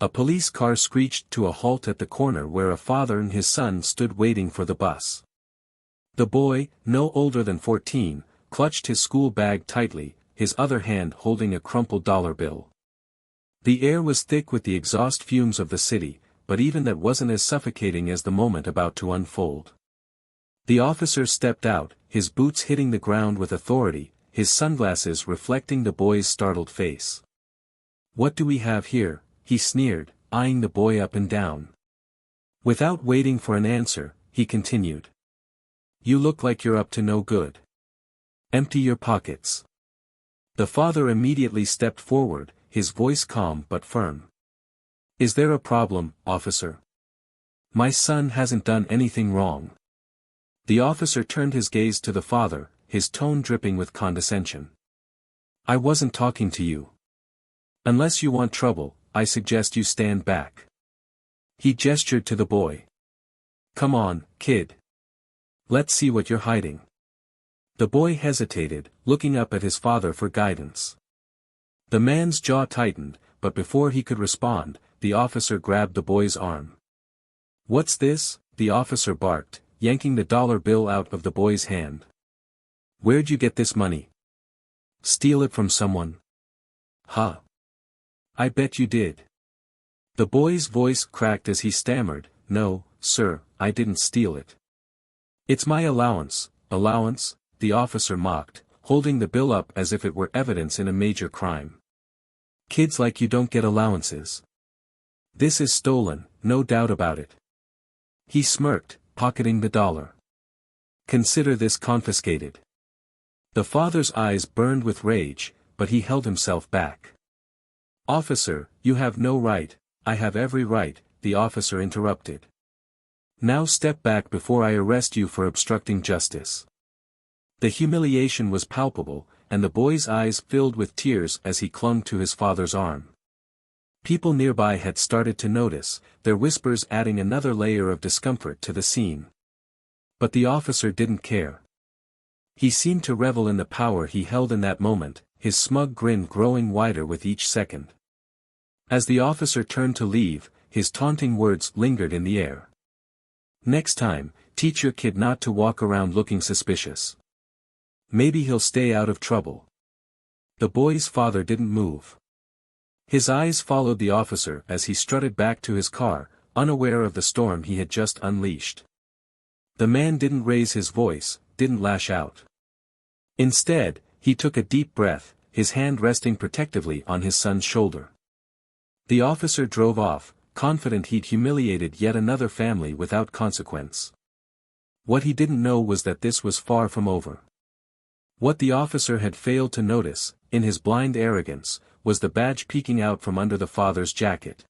A police car screeched to a halt at the corner where a father and his son stood waiting for the bus. The boy, no older than 14, clutched his school bag tightly, his other hand holding a crumpled dollar bill. The air was thick with the exhaust fumes of the city, but even that wasn't as suffocating as the moment about to unfold. The officer stepped out, his boots hitting the ground with authority, his sunglasses reflecting the boy's startled face. "What do we have here?" he sneered, eyeing the boy up and down. Without waiting for an answer, he continued. "You look like you're up to no good. Empty your pockets." The father immediately stepped forward, his voice calm but firm. "Is there a problem, officer? My son hasn't done anything wrong." The officer turned his gaze to the father, his tone dripping with condescension. "I wasn't talking to you. Unless you want trouble, I suggest you stand back." He gestured to the boy. "Come on, kid. Let's see what you're hiding." The boy hesitated, looking up at his father for guidance. The man's jaw tightened, but before he could respond, the officer grabbed the boy's arm. "What's this?" the officer barked, yanking the dollar bill out of the boy's hand. "Where'd you get this money? Steal it from someone?" "Huh. I bet you did." The boy's voice cracked as he stammered, "No, sir, I didn't steal it. It's my allowance." "Allowance?" the officer mocked, holding the bill up as if it were evidence in a major crime. "Kids like you don't get allowances. This is stolen, no doubt about it." He smirked, pocketing the dollar. "Consider this confiscated." The father's eyes burned with rage, but he held himself back. "Officer, you have no right." "I have every right," the officer interrupted. "Now step back before I arrest you for obstructing justice." The humiliation was palpable, and the boy's eyes filled with tears as he clung to his father's arm. People nearby had started to notice, their whispers adding another layer of discomfort to the scene. But the officer didn't care. He seemed to revel in the power he held in that moment, his smug grin growing wider with each second. As the officer turned to leave, his taunting words lingered in the air. "Next time, teach your kid not to walk around looking suspicious. Maybe he'll stay out of trouble." The boy's father didn't move. His eyes followed the officer as he strutted back to his car, unaware of the storm he had just unleashed. The man didn't raise his voice, didn't lash out. Instead, he took a deep breath, his hand resting protectively on his son's shoulder. The officer drove off, confident he'd humiliated yet another family without consequence. What he didn't know was that this was far from over. What the officer had failed to notice, in his blind arrogance, was the badge peeking out from under the father's jacket.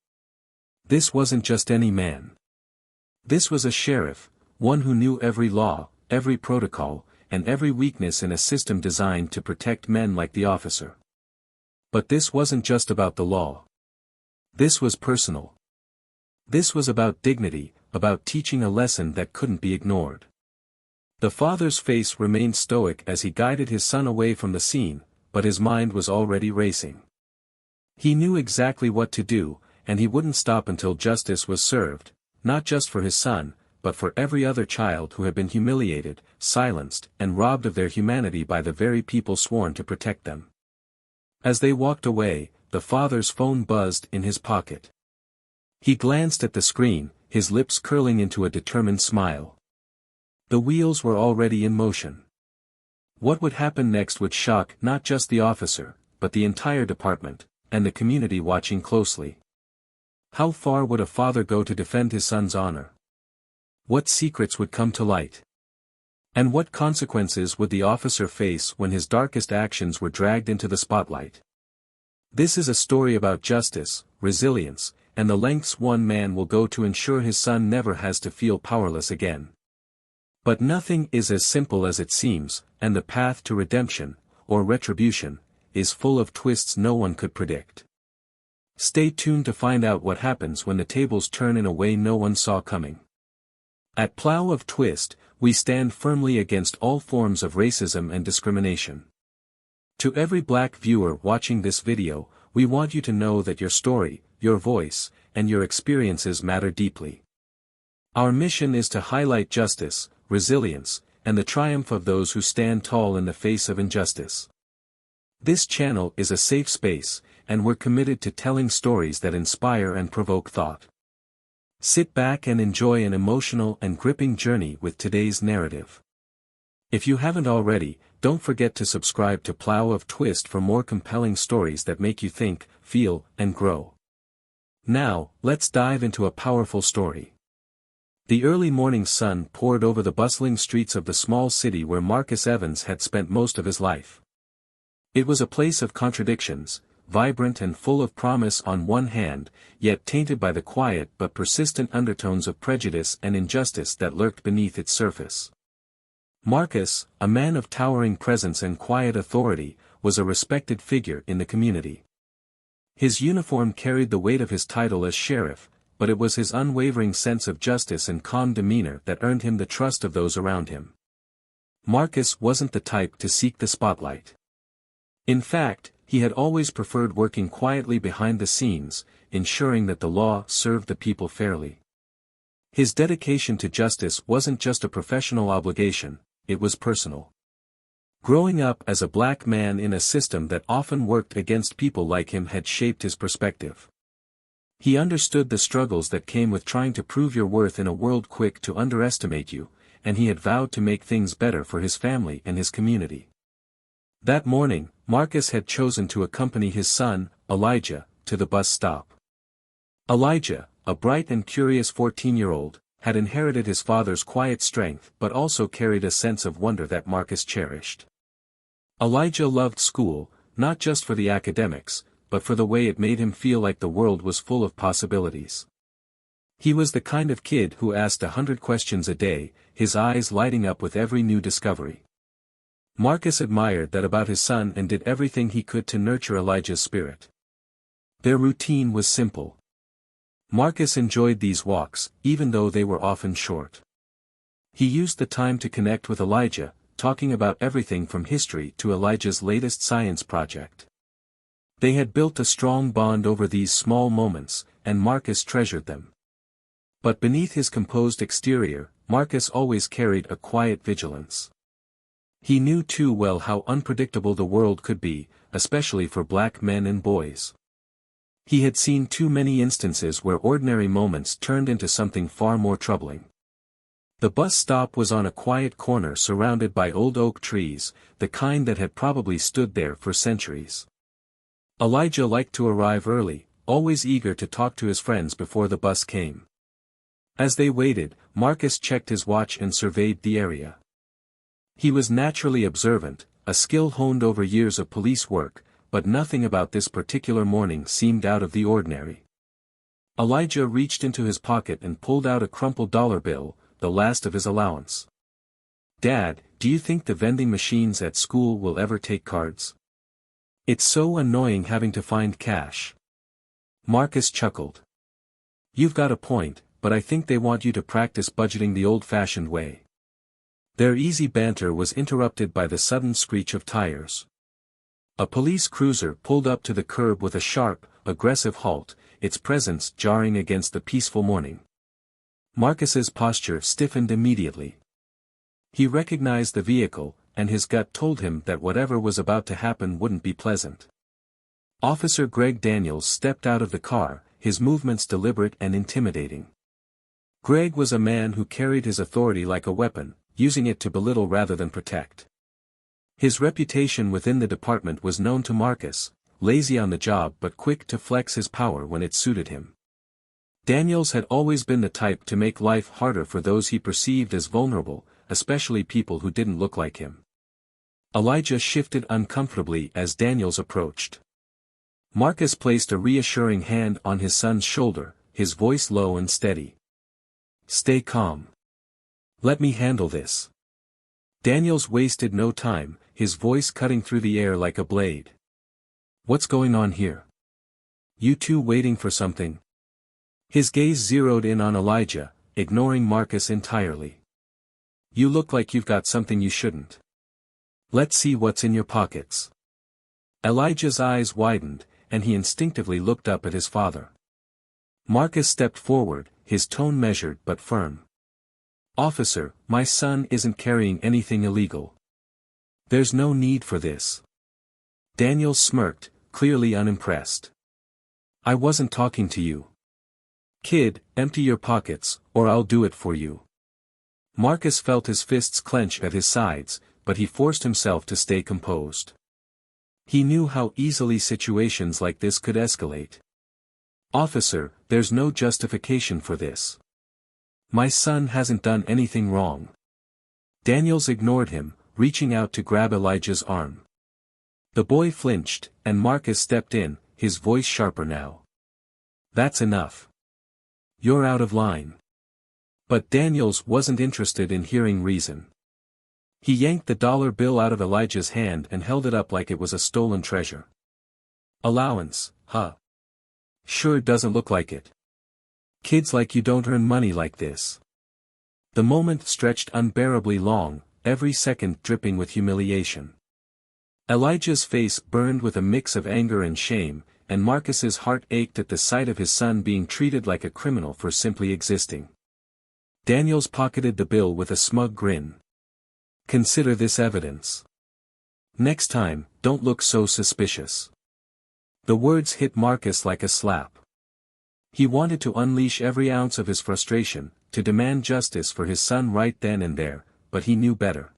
This wasn't just any man. This was a sheriff, one who knew every law, every protocol, and every weakness in a system designed to protect men like the officer. But this wasn't just about the law. This was personal. This was about dignity, about teaching a lesson that couldn't be ignored. The father's face remained stoic as he guided his son away from the scene, but his mind was already racing. He knew exactly what to do, and he wouldn't stop until justice was served, not just for his son, but for every other child who had been humiliated, silenced, and robbed of their humanity by the very people sworn to protect them. As they walked away, the father's phone buzzed in his pocket. He glanced at the screen, his lips curling into a determined smile. The wheels were already in motion. What would happen next would shock not just the officer, but the entire department, and the community watching closely. How far would a father go to defend his son's honor? What secrets would come to light? And what consequences would the officer face when his darkest actions were dragged into the spotlight? This is a story about justice, resilience, and the lengths one man will go to ensure his son never has to feel powerless again. But nothing is as simple as it seems, and the path to redemption, or retribution, is full of twists no one could predict. Stay tuned to find out what happens when the tables turn in a way no one saw coming. At Plow of Twist, we stand firmly against all forms of racism and discrimination. To every black viewer watching this video, we want you to know that your story, your voice, and your experiences matter deeply. Our mission is to highlight justice, resilience, and the triumph of those who stand tall in the face of injustice. This channel is a safe space, and we're committed to telling stories that inspire and provoke thought. Sit back and enjoy an emotional and gripping journey with today's narrative. If you haven't already, don't forget to subscribe to Plow of Twist for more compelling stories that make you think, feel, and grow. Now, let's dive into a powerful story. The early morning sun poured over the bustling streets of the small city where Marcus Evans had spent most of his life. It was a place of contradictions, vibrant and full of promise on one hand, yet tainted by the quiet but persistent undertones of prejudice and injustice that lurked beneath its surface. Marcus, a man of towering presence and quiet authority, was a respected figure in the community. His uniform carried the weight of his title as sheriff, but it was his unwavering sense of justice and calm demeanor that earned him the trust of those around him. Marcus wasn't the type to seek the spotlight. In fact, he had always preferred working quietly behind the scenes, ensuring that the law served the people fairly. His dedication to justice wasn't just a professional obligation, it was personal. Growing up as a black man in a system that often worked against people like him had shaped his perspective. He understood the struggles that came with trying to prove your worth in a world quick to underestimate you, and he had vowed to make things better for his family and his community. That morning, Marcus had chosen to accompany his son, Elijah, to the bus stop. Elijah, a bright and curious 14-year-old, had inherited his father's quiet strength but also carried a sense of wonder that Marcus cherished. Elijah loved school, not just for the academics, but for the way it made him feel like the world was full of possibilities. He was the kind of kid who asked 100 questions a day, his eyes lighting up with every new discovery. Marcus admired that about his son and did everything he could to nurture Elijah's spirit. Their routine was simple. Marcus enjoyed these walks, even though they were often short. He used the time to connect with Elijah, talking about everything from history to Elijah's latest science project. They had built a strong bond over these small moments, and Marcus treasured them. But beneath his composed exterior, Marcus always carried a quiet vigilance. He knew too well how unpredictable the world could be, especially for black men and boys. He had seen too many instances where ordinary moments turned into something far more troubling. The bus stop was on a quiet corner surrounded by old oak trees, the kind that had probably stood there for centuries. Elijah liked to arrive early, always eager to talk to his friends before the bus came. As they waited, Marcus checked his watch and surveyed the area. He was naturally observant, a skill honed over years of police work, but nothing about this particular morning seemed out of the ordinary. Elijah reached into his pocket and pulled out a crumpled dollar bill, the last of his allowance. "Dad, do you think the vending machines at school will ever take cards? It's so annoying having to find cash." Marcus chuckled. "You've got a point, but I think they want you to practice budgeting the old-fashioned way." Their easy banter was interrupted by the sudden screech of tires. A police cruiser pulled up to the curb with a sharp, aggressive halt, its presence jarring against the peaceful morning. Marcus's posture stiffened immediately. He recognized the vehicle, and his gut told him that whatever was about to happen wouldn't be pleasant. Officer Greg Daniels stepped out of the car, his movements deliberate and intimidating. Greg was a man who carried his authority like a weapon, using it to belittle rather than protect. His reputation within the department was known to Marcus, lazy on the job but quick to flex his power when it suited him. Daniels had always been the type to make life harder for those he perceived as vulnerable, especially people who didn't look like him. Elijah shifted uncomfortably as Daniels approached. Marcus placed a reassuring hand on his son's shoulder, his voice low and steady. "Stay calm. Let me handle this." Daniels wasted no time, his voice cutting through the air like a blade. "What's going on here? You two waiting for something?" His gaze zeroed in on Elijah, ignoring Marcus entirely. "You look like you've got something you shouldn't. Let's see what's in your pockets." Elijah's eyes widened, and he instinctively looked up at his father. Marcus stepped forward, his tone measured but firm. "Officer, my son isn't carrying anything illegal. There's no need for this." Daniel smirked, clearly unimpressed. "I wasn't talking to you. Kid, empty your pockets, or I'll do it for you." Marcus felt his fists clench at his sides, but he forced himself to stay composed. He knew how easily situations like this could escalate. "Officer, there's no justification for this. My son hasn't done anything wrong." Daniels ignored him, reaching out to grab Elijah's arm. The boy flinched, and Marcus stepped in, his voice sharper now. "That's enough. You're out of line." But Daniels wasn't interested in hearing reason. He yanked the dollar bill out of Elijah's hand and held it up like it was a stolen treasure. "Allowance, huh? Sure doesn't look like it. Kids like you don't earn money like this." The moment stretched unbearably long, every second dripping with humiliation. Elijah's face burned with a mix of anger and shame, and Marcus's heart ached at the sight of his son being treated like a criminal for simply existing. Daniels pocketed the bill with a smug grin. "Consider this evidence. Next time, don't look so suspicious." The words hit Marcus like a slap. He wanted to unleash every ounce of his frustration, to demand justice for his son right then and there, but he knew better.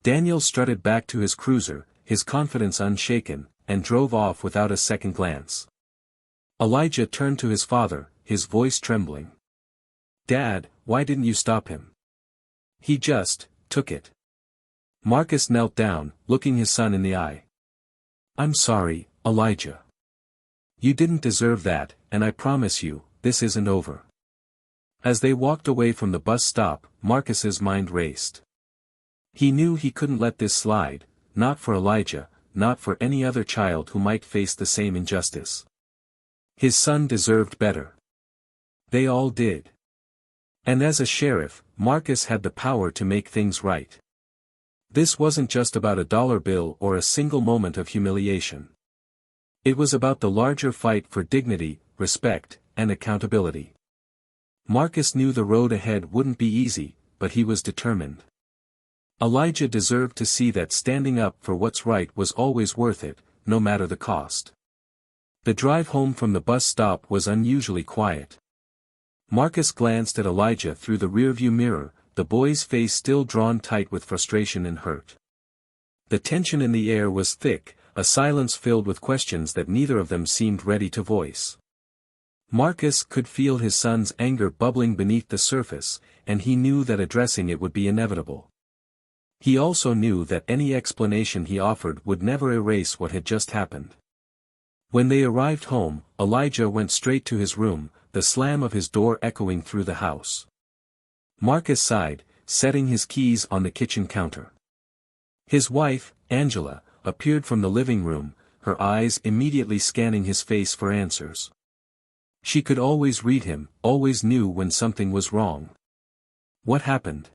Daniel strutted back to his cruiser, his confidence unshaken, and drove off without a second glance. Elijah turned to his father, his voice trembling. "Dad, why didn't you stop him? He just took it." Marcus knelt down, looking his son in the eye. "I'm sorry, Elijah. You didn't deserve that, and I promise you, this isn't over." As they walked away from the bus stop, Marcus's mind raced. He knew he couldn't let this slide, not for Elijah, not for any other child who might face the same injustice. His son deserved better. They all did. And as a sheriff, Marcus had the power to make things right. This wasn't just about a dollar bill or a single moment of humiliation. It was about the larger fight for dignity, respect, and accountability. Marcus knew the road ahead wouldn't be easy, but he was determined. Elijah deserved to see that standing up for what's right was always worth it, no matter the cost. The drive home from the bus stop was unusually quiet. Marcus glanced at Elijah through the rearview mirror, the boy's face still drawn tight with frustration and hurt. The tension in the air was thick, a silence filled with questions that neither of them seemed ready to voice. Marcus could feel his son's anger bubbling beneath the surface, and he knew that addressing it would be inevitable. He also knew that any explanation he offered would never erase what had just happened. When they arrived home, Elijah went straight to his room, the slam of his door echoing through the house. Marcus sighed, setting his keys on the kitchen counter. His wife, Angela, appeared from the living room, her eyes immediately scanning his face for answers. She could always read him, always knew when something was wrong. "What happened?"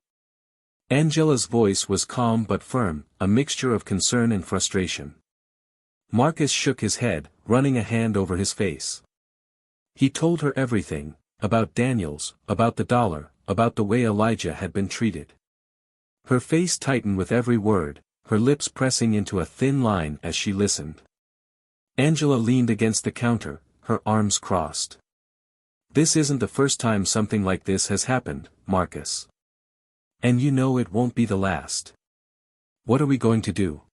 Angela's voice was calm but firm, a mixture of concern and frustration. Marcus shook his head, running a hand over his face. He told her everything, about Daniels, about the dollar, about the way Elijah had been treated. Her face tightened with every word, her lips pressing into a thin line as she listened. Angela leaned against the counter, her arms crossed. "This isn't the first time something like this has happened, Marcus. And you know it won't be the last. What are we going to do?"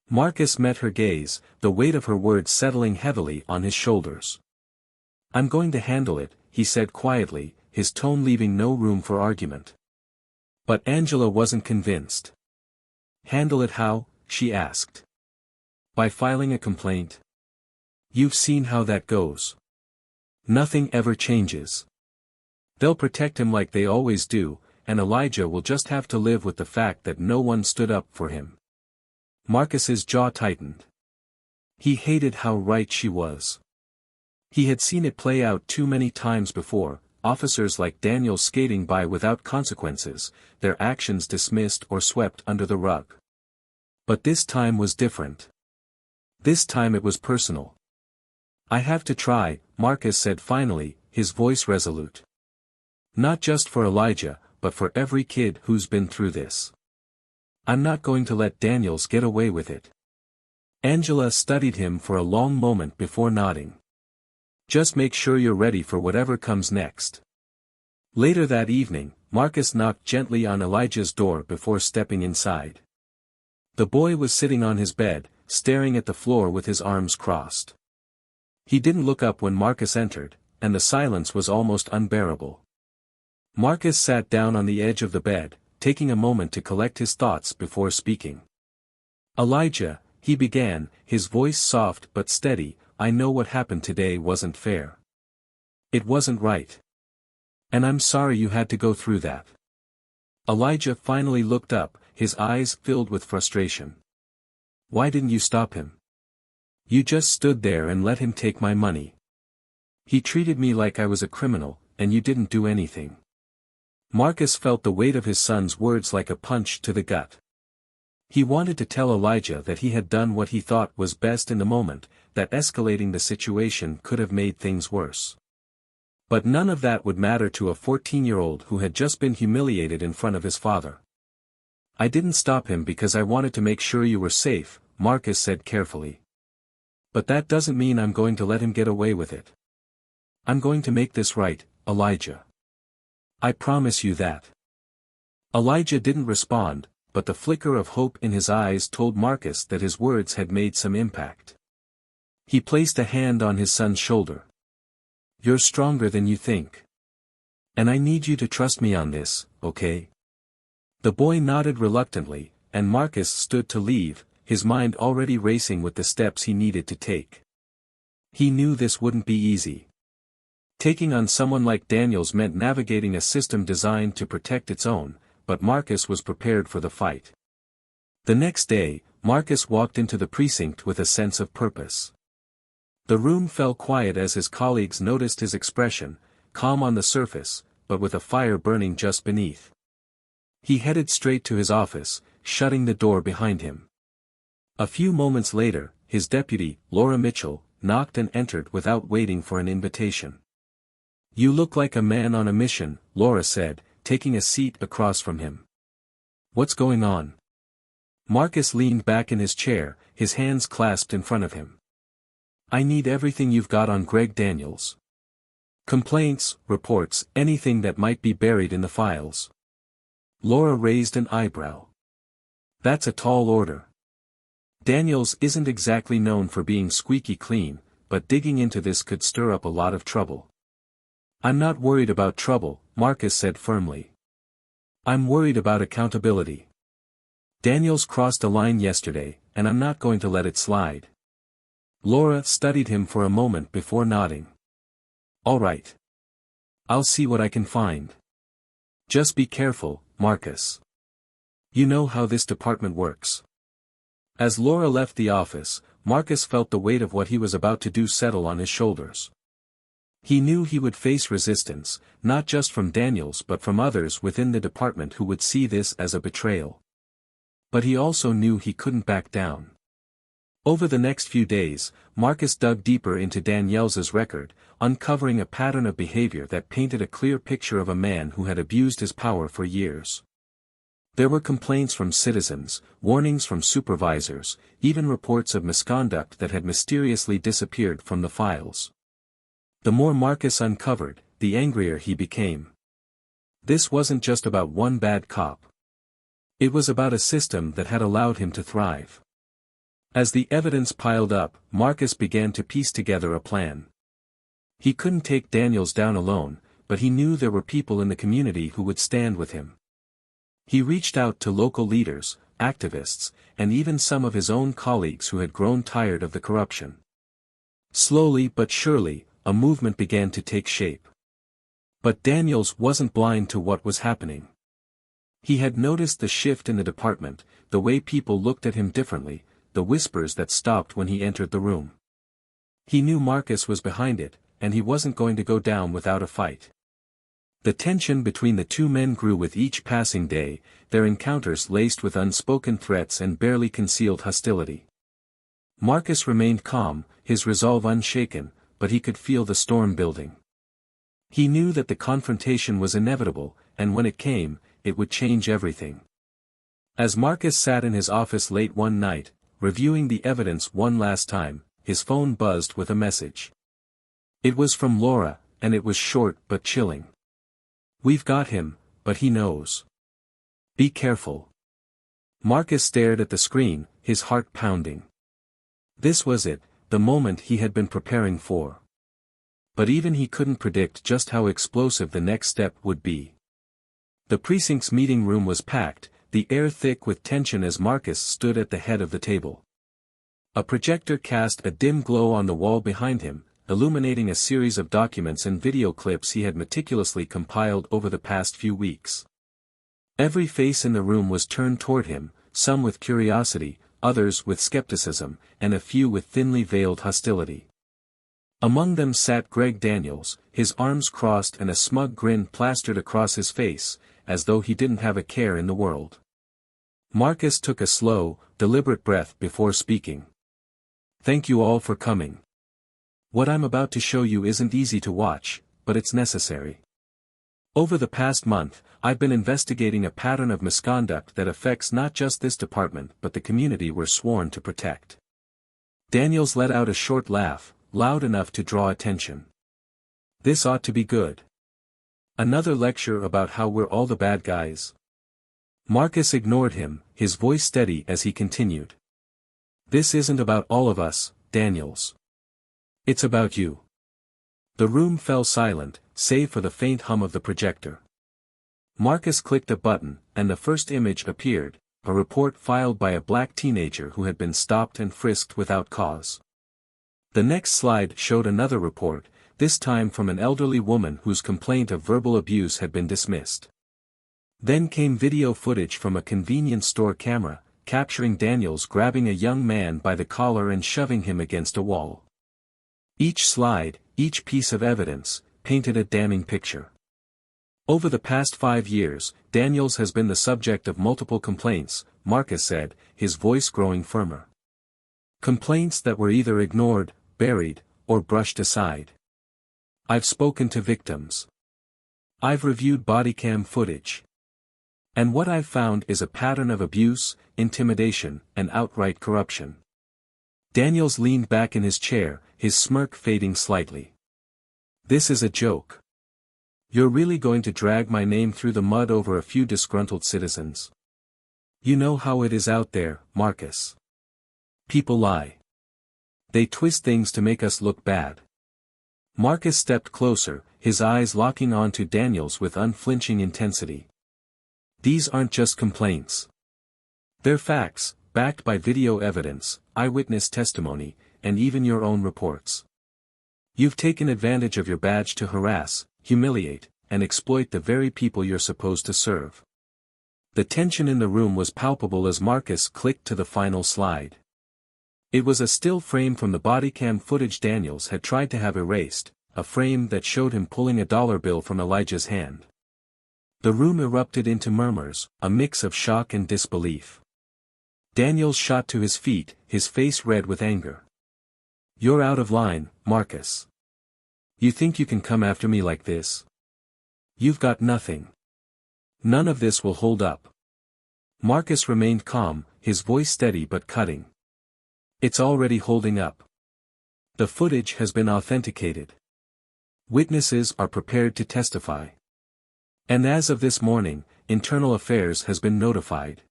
Marcus met her gaze, the weight of her words settling heavily on his shoulders. "I'm going to handle it," he said quietly, his tone leaving no room for argument. But Angela wasn't convinced. "Handle it how?" she asked. "By filing a complaint? You've seen how that goes. Nothing ever changes. They'll protect him like they always do, and Elijah will just have to live with the fact that no one stood up for him." Marcus's jaw tightened. He hated how right she was. He had seen it play out too many times before, officers like Daniel skating by without consequences, their actions dismissed or swept under the rug. But this time was different. This time it was personal. I have to try, Marcus said finally, his voice resolute. Not just for Elijah, but for every kid who's been through this. I'm not going to let Daniels get away with it. Angela studied him for a long moment before nodding. Just make sure you're ready for whatever comes next. Later that evening, Marcus knocked gently on Elijah's door before stepping inside. The boy was sitting on his bed, staring at the floor with his arms crossed. He didn't look up when Marcus entered, and the silence was almost unbearable. Marcus sat down on the edge of the bed, taking a moment to collect his thoughts before speaking. Elijah, he began, his voice soft but steady, I know what happened today wasn't fair. It wasn't right. And I'm sorry you had to go through that. Elijah finally looked up, his eyes filled with frustration. Why didn't you stop him? You just stood there and let him take my money. He treated me like I was a criminal, and you didn't do anything. Marcus felt the weight of his son's words like a punch to the gut. He wanted to tell Elijah that he had done what he thought was best in the moment, that escalating the situation could have made things worse. But none of that would matter to a 14-year-old who had just been humiliated in front of his father. I didn't stop him because I wanted to make sure you were safe, Marcus said carefully. But that doesn't mean I'm going to let him get away with it. I'm going to make this right, Elijah. I promise you that. Elijah didn't respond, but the flicker of hope in his eyes told Marcus that his words had made some impact. He placed a hand on his son's shoulder. You're stronger than you think. And I need you to trust me on this, okay? The boy nodded reluctantly, and Marcus stood to leave, his mind already racing with the steps he needed to take. He knew this wouldn't be easy. Taking on someone like Daniels meant navigating a system designed to protect its own, but Marcus was prepared for the fight. The next day, Marcus walked into the precinct with a sense of purpose. The room fell quiet as his colleagues noticed his expression, calm on the surface, but with a fire burning just beneath. He headed straight to his office, shutting the door behind him. A few moments later, his deputy, Laura Mitchell, knocked and entered without waiting for an invitation. You look like a man on a mission, Laura said, taking a seat across from him. What's going on? Marcus leaned back in his chair, his hands clasped in front of him. I need everything you've got on Greg Daniels. Complaints, reports, anything that might be buried in the files. Laura raised an eyebrow. That's a tall order. Daniels isn't exactly known for being squeaky clean, but digging into this could stir up a lot of trouble. I'm not worried about trouble, Marcus said firmly. I'm worried about accountability. Daniels crossed a line yesterday, and I'm not going to let it slide. Laura studied him for a moment before nodding. All right. I'll see what I can find. Just be careful, Marcus. You know how this department works. As Laura left the office, Marcus felt the weight of what he was about to do settle on his shoulders. He knew he would face resistance, not just from Daniels but from others within the department who would see this as a betrayal. But he also knew he couldn't back down. Over the next few days, Marcus dug deeper into Daniels' record, uncovering a pattern of behavior that painted a clear picture of a man who had abused his power for years. There were complaints from citizens, warnings from supervisors, even reports of misconduct that had mysteriously disappeared from the files. The more Marcus uncovered, the angrier he became. This wasn't just about one bad cop. It was about a system that had allowed him to thrive. As the evidence piled up, Marcus began to piece together a plan. He couldn't take Daniels down alone, but he knew there were people in the community who would stand with him. He reached out to local leaders, activists, and even some of his own colleagues who had grown tired of the corruption. Slowly but surely, a movement began to take shape. But Daniels wasn't blind to what was happening. He had noticed the shift in the department, the way people looked at him differently, the whispers that stopped when he entered the room. He knew Marcus was behind it, and he wasn't going to go down without a fight. The tension between the two men grew with each passing day, their encounters laced with unspoken threats and barely concealed hostility. Marcus remained calm, his resolve unshaken, but he could feel the storm building. He knew that the confrontation was inevitable, and when it came, it would change everything. As Marcus sat in his office late one night, reviewing the evidence one last time, his phone buzzed with a message. It was from Laura, and it was short but chilling. "We've got him, but he knows. Be careful." Marcus stared at the screen, his heart pounding. This was it, the moment he had been preparing for. But even he couldn't predict just how explosive the next step would be. The precinct's meeting room was packed, the air thick with tension as Marcus stood at the head of the table. A projector cast a dim glow on the wall behind him, illuminating a series of documents and video clips he had meticulously compiled over the past few weeks. Every face in the room was turned toward him, some with curiosity, others with skepticism, and a few with thinly veiled hostility. Among them sat Greg Daniels, his arms crossed and a smug grin plastered across his face, as though he didn't have a care in the world. Marcus took a slow, deliberate breath before speaking. "Thank you all for coming. What I'm about to show you isn't easy to watch, but it's necessary. Over the past month, I've been investigating a pattern of misconduct that affects not just this department but the community we're sworn to protect." Daniels let out a short laugh, loud enough to draw attention. "This ought to be good. Another lecture about how we're all the bad guys?" Marcus ignored him, his voice steady as he continued. "This isn't about all of us, Daniels. It's about you." The room fell silent, save for the faint hum of the projector. Marcus clicked a button, and the first image appeared, a report filed by a black teenager who had been stopped and frisked without cause. The next slide showed another report, this time from an elderly woman whose complaint of verbal abuse had been dismissed. Then came video footage from a convenience store camera, capturing Daniels grabbing a young man by the collar and shoving him against a wall. Each slide, each piece of evidence, painted a damning picture. Over the past 5 years, Daniels has been the subject of multiple complaints, Marcus said, his voice growing firmer. Complaints that were either ignored, buried, or brushed aside. "I've spoken to victims. I've reviewed bodycam footage. And what I've found is a pattern of abuse, intimidation, and outright corruption." Daniels leaned back in his chair, his smirk fading slightly. "This is a joke. You're really going to drag my name through the mud over a few disgruntled citizens? You know how it is out there, Marcus. People lie. They twist things to make us look bad." Marcus stepped closer, his eyes locking onto Daniels with unflinching intensity. "These aren't just complaints. They're facts, backed by video evidence, eyewitness testimony, and even your own reports. You've taken advantage of your badge to harass, humiliate, and exploit the very people you're supposed to serve." The tension in the room was palpable as Marcus clicked to the final slide. It was a still frame from the bodycam footage Daniels had tried to have erased, a frame that showed him pulling a dollar bill from Elijah's hand. The room erupted into murmurs, a mix of shock and disbelief. Daniels shot to his feet, his face red with anger. "You're out of line, Marcus. You think you can come after me like this? You've got nothing. None of this will hold up." Marcus remained calm, his voice steady but cutting. "It's already holding up. The footage has been authenticated. Witnesses are prepared to testify. And as of this morning, Internal Affairs has been notified."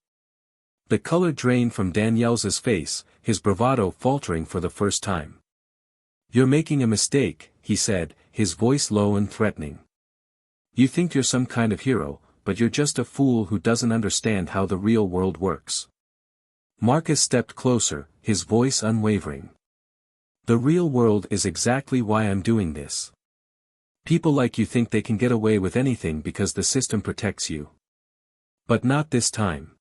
The color drained from Daniels's face, his bravado faltering for the first time. "You're making a mistake," he said, his voice low and threatening. "You think you're some kind of hero, but you're just a fool who doesn't understand how the real world works." Marcus stepped closer, his voice unwavering. "The real world is exactly why I'm doing this. People like you think they can get away with anything because the system protects you. But not this time.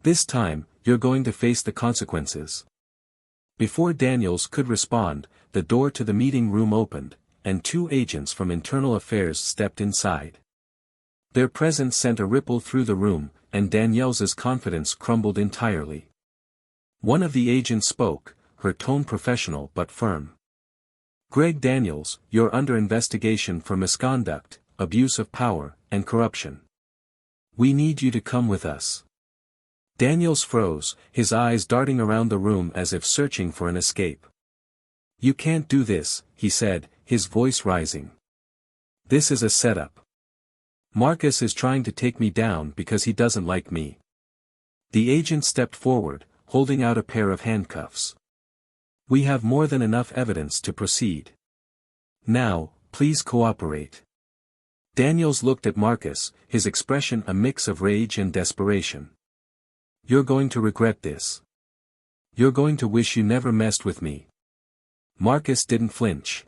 This time, you're going to face the consequences." Before Daniels could respond, the door to the meeting room opened, and 2 agents from Internal Affairs stepped inside. Their presence sent a ripple through the room, and Daniels's confidence crumbled entirely. One of the agents spoke, her tone professional but firm. Greg Daniels, you're under investigation for misconduct, abuse of power, and corruption. We need you to come with us. Daniels froze, his eyes darting around the room as if searching for an escape. You can't do this, he said, his voice rising. This is a setup. Marcus is trying to take me down because he doesn't like me. The agent stepped forward, holding out a pair of handcuffs. We have more than enough evidence to proceed. Now, please cooperate. Daniels looked at Marcus, his expression a mix of rage and desperation. You're going to regret this. You're going to wish you never messed with me. Marcus didn't flinch.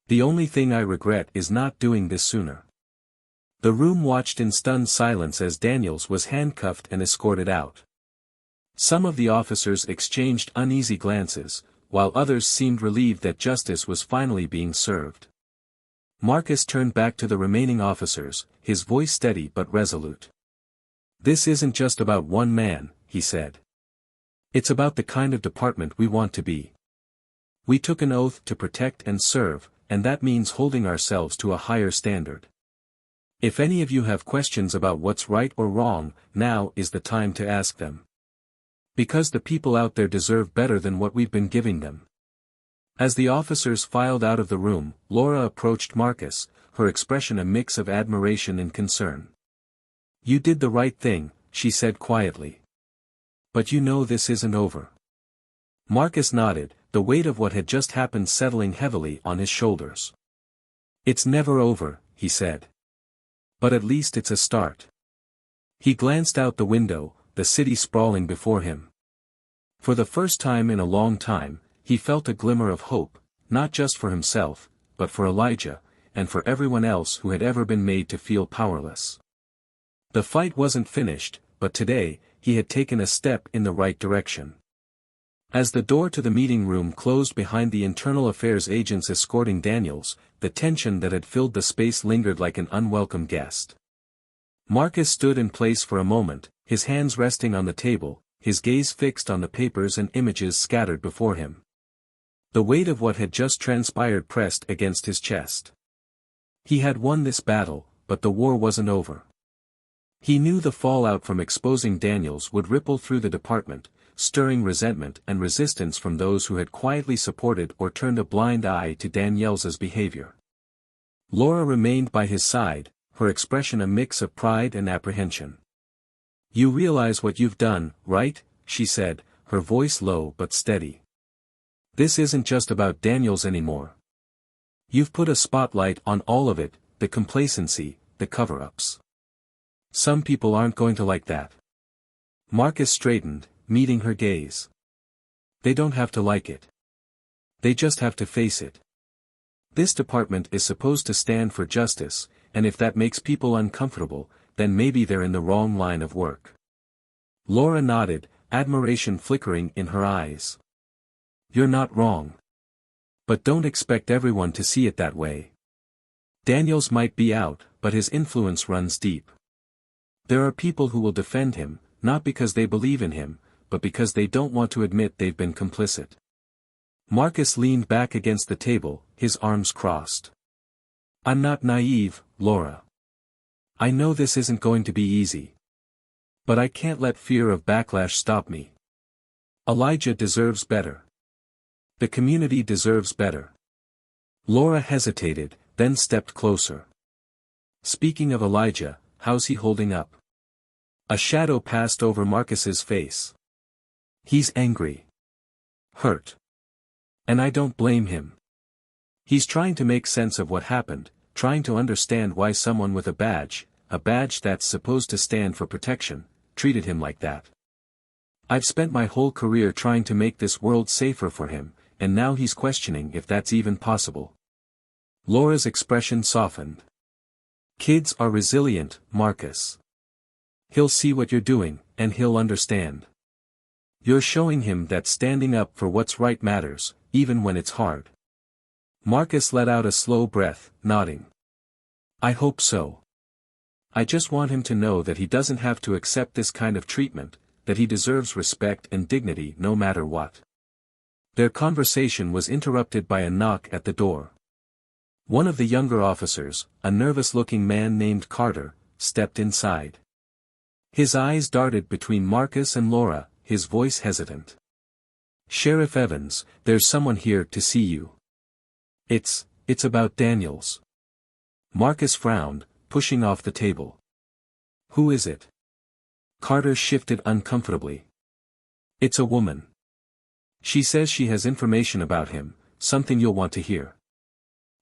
The only thing I regret is not doing this sooner. The room watched in stunned silence as Daniels was handcuffed and escorted out. Some of the officers exchanged uneasy glances, while others seemed relieved that justice was finally being served. Marcus turned back to the remaining officers, his voice steady but resolute. This isn't just about one man, he said. It's about the kind of department we want to be. We took an oath to protect and serve, and that means holding ourselves to a higher standard. If any of you have questions about what's right or wrong, now is the time to ask them. Because the people out there deserve better than what we've been giving them. As the officers filed out of the room, Laura approached Marcus, her expression a mix of admiration and concern. You did the right thing, she said quietly. But you know this isn't over. Marcus nodded, the weight of what had just happened settling heavily on his shoulders. It's never over, he said. But at least it's a start. He glanced out the window, the city sprawling before him. For the first time in a long time, he felt a glimmer of hope, not just for himself, but for Elijah, and for everyone else who had ever been made to feel powerless. The fight wasn't finished, but today, he had taken a step in the right direction. As the door to the meeting room closed behind the internal affairs agents escorting Daniels, the tension that had filled the space lingered like an unwelcome guest. Marcus stood in place for a moment, his hands resting on the table, his gaze fixed on the papers and images scattered before him. The weight of what had just transpired pressed against his chest. He had won this battle, but the war wasn't over. He knew the fallout from exposing Daniels would ripple through the department, stirring resentment and resistance from those who had quietly supported or turned a blind eye to Daniels's behavior. Laura remained by his side, her expression a mix of pride and apprehension. You realize what you've done, right? She said, her voice low but steady. This isn't just about Daniels anymore. You've put a spotlight on all of it, the complacency, the cover-ups. Some people aren't going to like that. Marcus straightened, meeting her gaze. They don't have to like it. They just have to face it. This department is supposed to stand for justice, and if that makes people uncomfortable, then maybe they're in the wrong line of work. Laura nodded, admiration flickering in her eyes. You're not wrong. But don't expect everyone to see it that way. Daniels might be out, but his influence runs deep. There are people who will defend him, not because they believe in him, but because they don't want to admit they've been complicit. Marcus leaned back against the table, his arms crossed. I'm not naive, Laura. I know this isn't going to be easy. But I can't let fear of backlash stop me. Elijah deserves better. The community deserves better. Laura hesitated, then stepped closer. Speaking of Elijah, how's he holding up? A shadow passed over Marcus's face. He's angry. Hurt. And I don't blame him. He's trying to make sense of what happened, trying to understand why someone with a badge that's supposed to stand for protection, treated him like that. I've spent my whole career trying to make this world safer for him, and now he's questioning if that's even possible. Laura's expression softened. Kids are resilient, Marcus. He'll see what you're doing, and he'll understand. You're showing him that standing up for what's right matters, even when it's hard. Marcus let out a slow breath, nodding. I hope so. I just want him to know that he doesn't have to accept this kind of treatment, that he deserves respect and dignity no matter what. Their conversation was interrupted by a knock at the door. One of the younger officers, a nervous-looking man named Carter, stepped inside. His eyes darted between Marcus and Laura, his voice hesitant. "Sheriff Evans, there's someone here to see you." It's about Daniels." Marcus frowned, pushing off the table. "Who is it?" Carter shifted uncomfortably. "It's a woman. She says she has information about him, something you'll want to hear."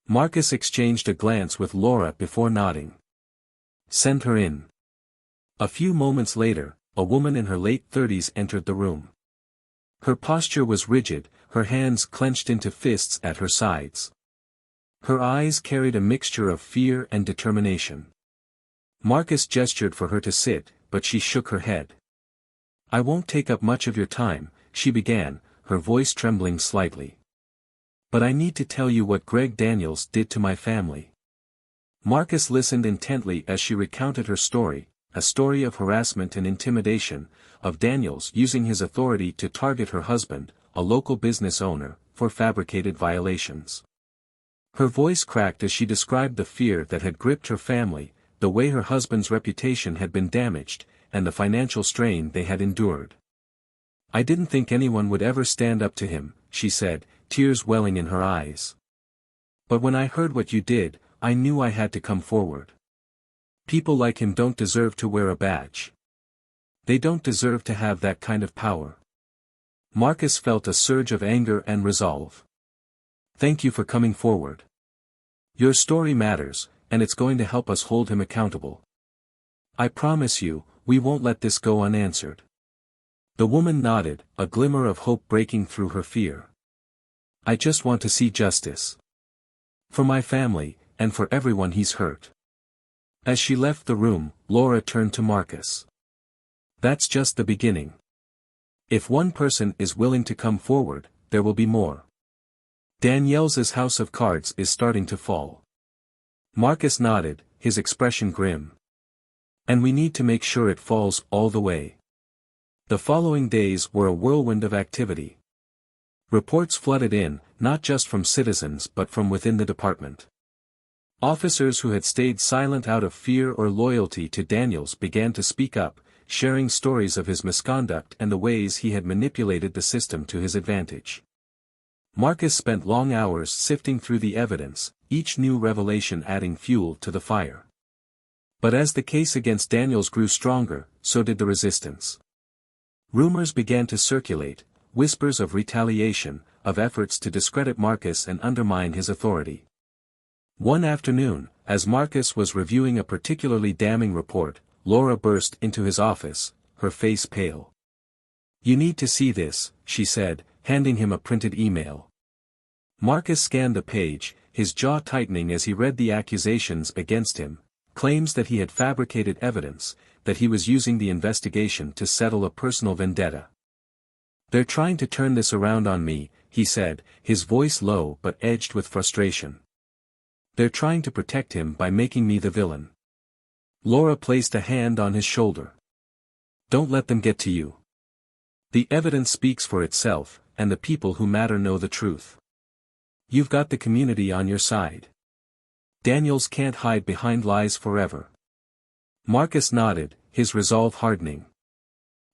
Marcus exchanged a glance with Laura before nodding. "Send her in." A few moments later, a woman in her late 30s entered the room. Her posture was rigid, her hands clenched into fists at her sides. Her eyes carried a mixture of fear and determination. Marcus gestured for her to sit, but she shook her head. "I won't take up much of your time," she began, her voice trembling slightly. "But I need to tell you what Greg Daniels did to my family." Marcus listened intently as she recounted her story, a story of harassment and intimidation, of Daniels using his authority to target her husband, a local business owner, for fabricated violations. Her voice cracked as she described the fear that had gripped her family, the way her husband's reputation had been damaged, and the financial strain they had endured. "I didn't think anyone would ever stand up to him," she said, tears welling in her eyes. "But when I heard what you did, I knew I had to come forward. People like him don't deserve to wear a badge. They don't deserve to have that kind of power." Marcus felt a surge of anger and resolve. "Thank you for coming forward. Your story matters, and it's going to help us hold him accountable. I promise you, we won't let this go unanswered." The woman nodded, a glimmer of hope breaking through her fear. "I just want to see justice. For my family, and for everyone he's hurt." As she left the room, Laura turned to Marcus. "That's just the beginning. If one person is willing to come forward, there will be more. Daniel's house of cards is starting to fall." Marcus nodded, his expression grim. "And we need to make sure it falls all the way." The following days were a whirlwind of activity. Reports flooded in, not just from citizens but from within the department. Officers who had stayed silent out of fear or loyalty to Daniels began to speak up, sharing stories of his misconduct and the ways he had manipulated the system to his advantage. Marcus spent long hours sifting through the evidence, each new revelation adding fuel to the fire. But as the case against Daniels grew stronger, so did the resistance. Rumors began to circulate, whispers of retaliation, of efforts to discredit Marcus and undermine his authority. One afternoon, as Marcus was reviewing a particularly damning report, Laura burst into his office, her face pale. "You need to see this," she said, handing him a printed email. Marcus scanned the page, his jaw tightening as he read the accusations against him, claims that he had fabricated evidence, that he was using the investigation to settle a personal vendetta. "They're trying to turn this around on me," he said, his voice low but edged with frustration. "They're trying to protect him by making me the villain." Laura placed a hand on his shoulder. "Don't let them get to you. The evidence speaks for itself, and the people who matter know the truth. You've got the community on your side. Daniels can't hide behind lies forever." Marcus nodded, his resolve hardening.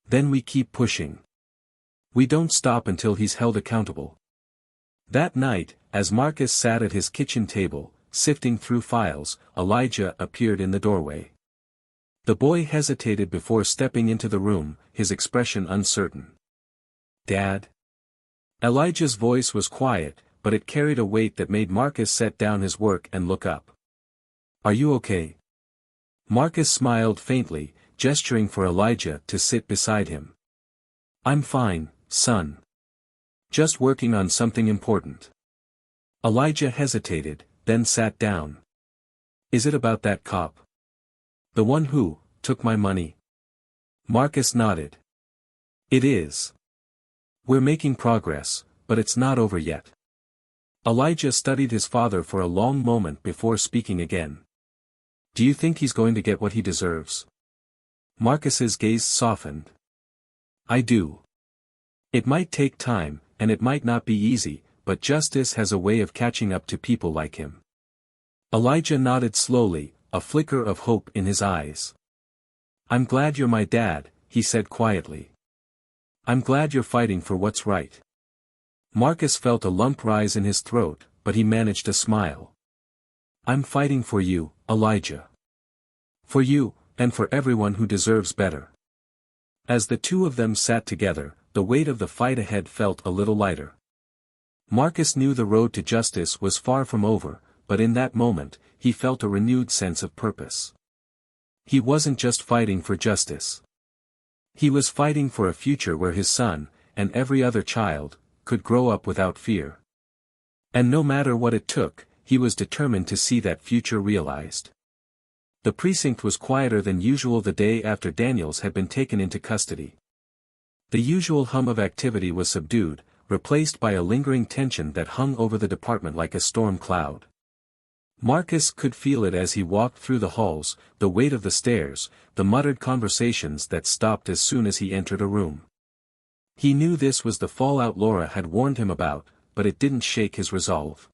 "Then we keep pushing. We don't stop until he's held accountable." That night, as Marcus sat at his kitchen table, sifting through files, Elijah appeared in the doorway. The boy hesitated before stepping into the room, his expression uncertain. "Dad?" Elijah's voice was quiet, but it carried a weight that made Marcus set down his work and look up. "Are you okay?" Marcus smiled faintly, gesturing for Elijah to sit beside him. "I'm fine, son. Just working on something important." Elijah hesitated, then sat down. "Is it about that cop? The one who took my money?" Marcus nodded. "It is. We're making progress, but it's not over yet." Elijah studied his father for a long moment before speaking again. "Do you think he's going to get what he deserves?" Marcus's gaze softened. "I do. It might take time, and it might not be easy, but justice has a way of catching up to people like him. Elijah nodded slowly, a flicker of hope in his eyes. I'm glad you're my dad, he said quietly. I'm glad you're fighting for what's right. Marcus felt a lump rise in his throat, but he managed a smile. I'm fighting for you, Elijah. For you, and for everyone who deserves better. As the two of them sat together, the weight of the fight ahead felt a little lighter. Marcus knew the road to justice was far from over, but in that moment, he felt a renewed sense of purpose. He wasn't just fighting for justice. He was fighting for a future where his son, and every other child, could grow up without fear. And no matter what it took, he was determined to see that future realized. The precinct was quieter than usual the day after Daniels had been taken into custody. The usual hum of activity was subdued, replaced by a lingering tension that hung over the department like a storm cloud. Marcus could feel it as he walked through the halls, the weight of the stairs, the muttered conversations that stopped as soon as he entered a room. He knew this was the fallout Laura had warned him about, but it didn't shake his resolve.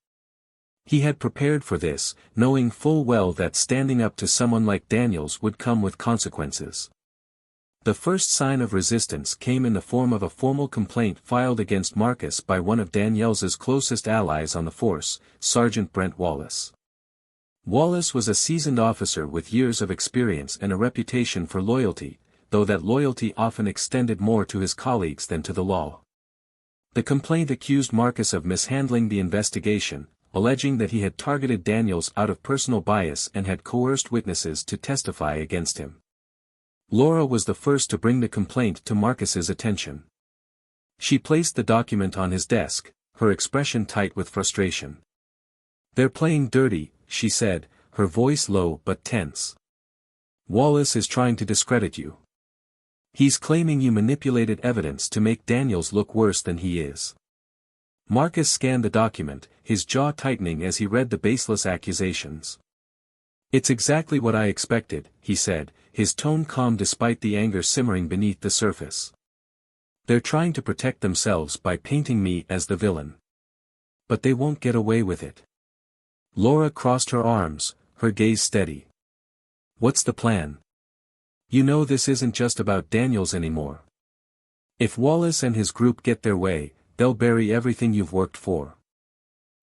He had prepared for this, knowing full well that standing up to someone like Daniels would come with consequences. The first sign of resistance came in the form of a formal complaint filed against Marcus by one of Daniels's closest allies on the force, Sergeant Brent Wallace. Wallace was a seasoned officer with years of experience and a reputation for loyalty, though that loyalty often extended more to his colleagues than to the law. The complaint accused Marcus of mishandling the investigation, alleging that he had targeted Daniels out of personal bias and had coerced witnesses to testify against him. Laura was the first to bring the complaint to Marcus's attention. She placed the document on his desk, her expression tight with frustration. "They're playing dirty," she said, her voice low but tense. "Wallace is trying to discredit you. He's claiming you manipulated evidence to make Daniels look worse than he is." Marcus scanned the document, his jaw tightening as he read the baseless accusations. "It's exactly what I expected," he said, his tone calm despite the anger simmering beneath the surface. "They're trying to protect themselves by painting me as the villain. But they won't get away with it." Laura crossed her arms, her gaze steady. "What's the plan? You know this isn't just about Daniels anymore. If Wallace and his group get their way, they'll bury everything you've worked for."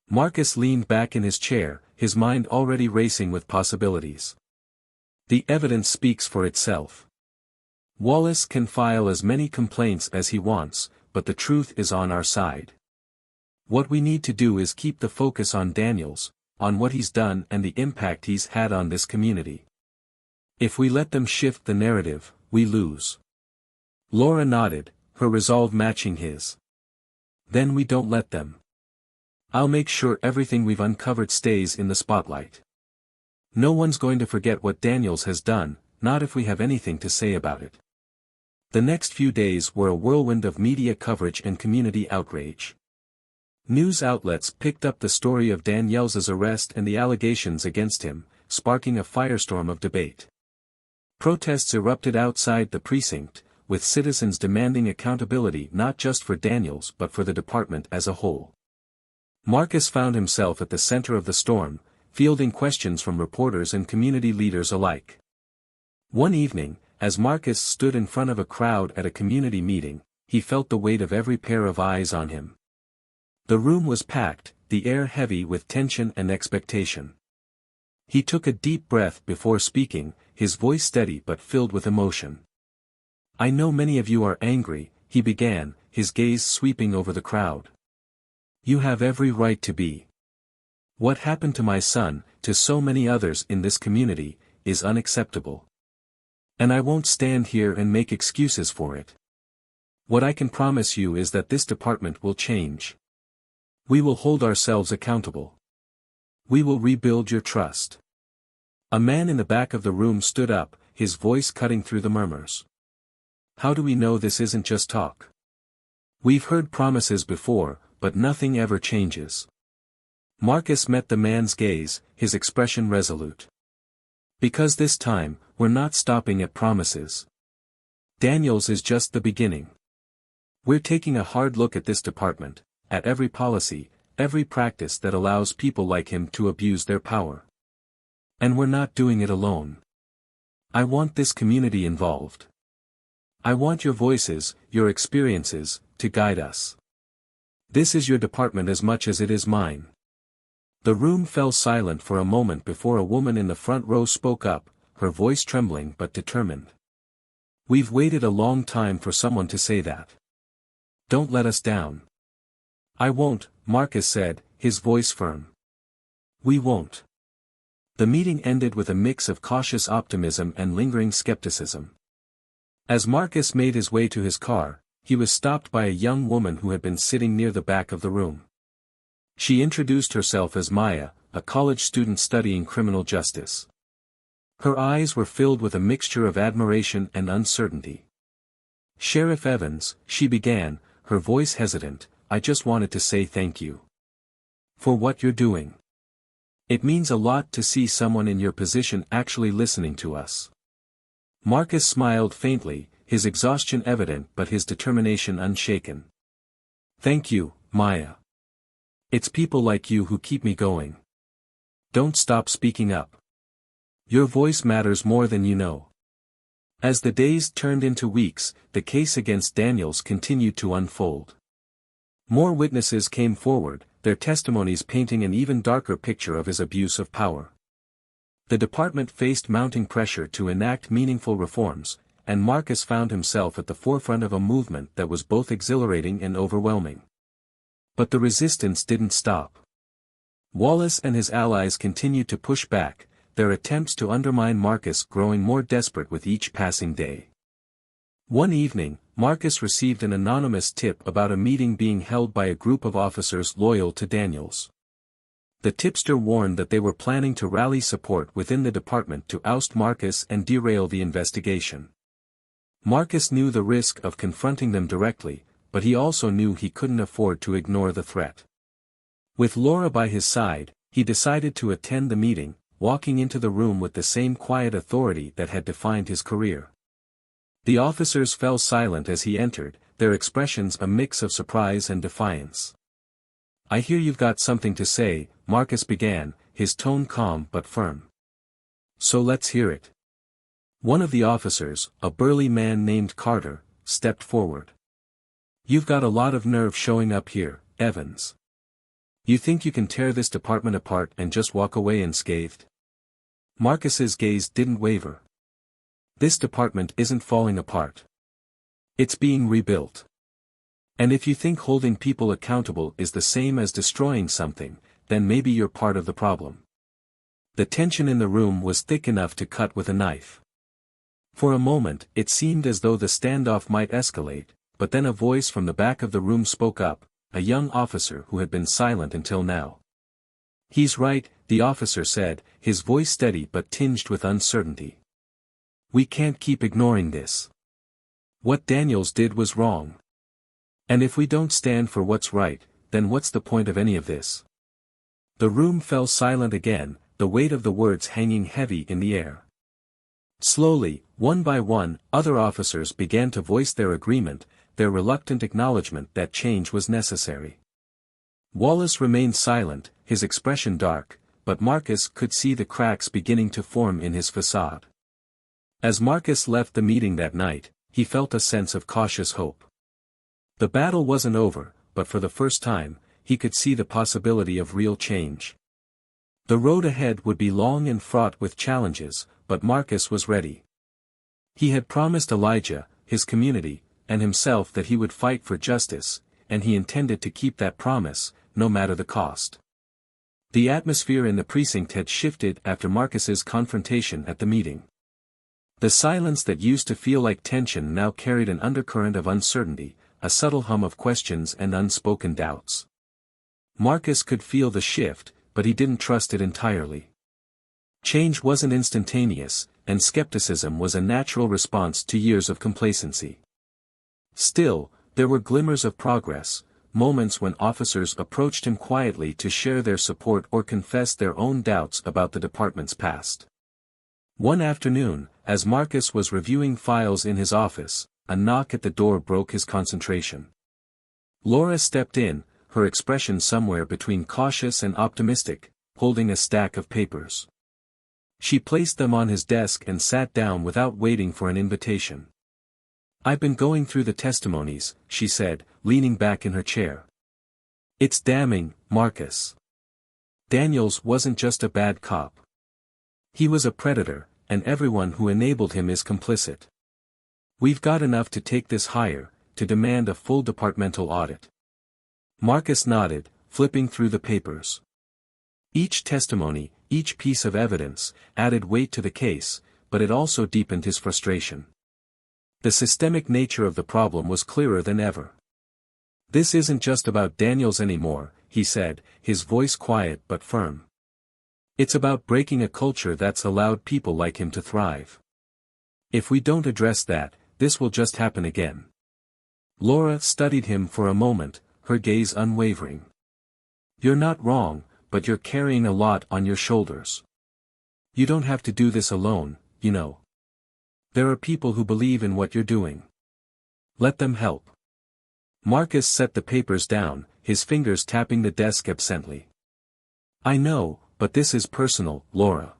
Marcus leaned back in his chair, his mind already racing with possibilities. "The evidence speaks for itself. Wallace can file as many complaints as he wants, but the truth is on our side. What we need to do is keep the focus on Daniels, on what he's done and the impact he's had on this community. If we let them shift the narrative, we lose." Laura nodded, her resolve matching his. "Then we don't let them. I'll make sure everything we've uncovered stays in the spotlight. No one's going to forget what Daniels has done, not if we have anything to say about it." The next few days were a whirlwind of media coverage and community outrage. News outlets picked up the story of Daniels's arrest and the allegations against him, sparking a firestorm of debate. Protests erupted outside the precinct, with citizens demanding accountability not just for Daniels but for the department as a whole. Marcus found himself at the center of the storm, fielding questions from reporters and community leaders alike. One evening, as Marcus stood in front of a crowd at a community meeting, he felt the weight of every pair of eyes on him. The room was packed, the air heavy with tension and expectation. He took a deep breath before speaking, his voice steady but filled with emotion. "I know many of you are angry," he began, his gaze sweeping over the crowd. "You have every right to be. What happened to my son, to so many others in this community, is unacceptable. And I won't stand here and make excuses for it. What I can promise you is that this department will change. We will hold ourselves accountable. We will rebuild your trust." A man in the back of the room stood up, his voice cutting through the murmurs. "How do we know this isn't just talk? We've heard promises before, but nothing ever changes." Marcus met the man's gaze, his expression resolute. "Because this time, we're not stopping at promises. Daniels is just the beginning. We're taking a hard look at this department, at every policy, every practice that allows people like him to abuse their power. And we're not doing it alone. I want this community involved. I want your voices, your experiences, to guide us. This is your department as much as it is mine. The room fell silent for a moment before a woman in the front row spoke up, her voice trembling but determined. We've waited a long time for someone to say that. Don't let us down. I won't, Marcus said, his voice firm. We won't. The meeting ended with a mix of cautious optimism and lingering skepticism. As Marcus made his way to his car, he was stopped by a young woman who had been sitting near the back of the room. She introduced herself as Maya, a college student studying criminal justice. Her eyes were filled with a mixture of admiration and uncertainty. Sheriff Evans, she began, her voice hesitant, I just wanted to say thank you. For what you're doing. It means a lot to see someone in your position actually listening to us. Marcus smiled faintly, his exhaustion evident but his determination unshaken. Thank you, Maya. It's people like you who keep me going. Don't stop speaking up. Your voice matters more than you know. As the days turned into weeks, the case against Daniels continued to unfold. More witnesses came forward, their testimonies painting an even darker picture of his abuse of power. The department faced mounting pressure to enact meaningful reforms, and Marcus found himself at the forefront of a movement that was both exhilarating and overwhelming. But the resistance didn't stop. Wallace and his allies continued to push back, their attempts to undermine Marcus growing more desperate with each passing day. One evening, Marcus received an anonymous tip about a meeting being held by a group of officers loyal to Daniels. The tipster warned that they were planning to rally support within the department to oust Marcus and derail the investigation. Marcus knew the risk of confronting them directly, but he also knew he couldn't afford to ignore the threat. With Laura by his side, he decided to attend the meeting, walking into the room with the same quiet authority that had defined his career. The officers fell silent as he entered, their expressions a mix of surprise and defiance. I hear you've got something to say, Marcus began, his tone calm but firm. So let's hear it. One of the officers, a burly man named Carter, stepped forward. You've got a lot of nerve showing up here, Evans. You think you can tear this department apart and just walk away unscathed? Marcus's gaze didn't waver. This department isn't falling apart. It's being rebuilt. And if you think holding people accountable is the same as destroying something, then maybe you're part of the problem. The tension in the room was thick enough to cut with a knife. For a moment, it seemed as though the standoff might escalate, but then a voice from the back of the room spoke up, a young officer who had been silent until now. He's right, the officer said, his voice steady but tinged with uncertainty. We can't keep ignoring this. What Daniels did was wrong. And if we don't stand for what's right, then what's the point of any of this? The room fell silent again, the weight of the words hanging heavy in the air. Slowly, one by one, other officers began to voice their agreement, their reluctant acknowledgement that change was necessary. Wallace remained silent, his expression dark, but Marcus could see the cracks beginning to form in his facade. As Marcus left the meeting that night, he felt a sense of cautious hope. The battle wasn't over, but for the first time, he could see the possibility of real change. The road ahead would be long and fraught with challenges, but Marcus was ready. He had promised Elijah, his community, and himself that he would fight for justice, and he intended to keep that promise, no matter the cost. The atmosphere in the precinct had shifted after Marcus's confrontation at the meeting. The silence that used to feel like tension now carried an undercurrent of uncertainty, a subtle hum of questions and unspoken doubts. Marcus could feel the shift, but he didn't trust it entirely. Change wasn't instantaneous, and skepticism was a natural response to years of complacency. Still, there were glimmers of progress, moments when officers approached him quietly to share their support or confess their own doubts about the department's past. One afternoon, as Marcus was reviewing files in his office, a knock at the door broke his concentration. Laura stepped in, her expression somewhere between cautious and optimistic, holding a stack of papers. She placed them on his desk and sat down without waiting for an invitation. "I've been going through the testimonies," she said, leaning back in her chair. "It's damning, Marcus. Daniels wasn't just a bad cop. He was a predator, and everyone who enabled him is complicit. We've got enough to take this higher, to demand a full departmental audit." Marcus nodded, flipping through the papers. Each testimony, each piece of evidence, added weight to the case, but it also deepened his frustration. The systemic nature of the problem was clearer than ever. "This isn't just about Daniels anymore," he said, his voice quiet but firm. "It's about breaking a culture that's allowed people like him to thrive. If we don't address that, this will just happen again." Laura studied him for a moment, her gaze unwavering. "You're not wrong, but you're carrying a lot on your shoulders. You don't have to do this alone, you know. There are people who believe in what you're doing. Let them help." Marcus set the papers down, his fingers tapping the desk absently. "I know, but this is personal, Laura.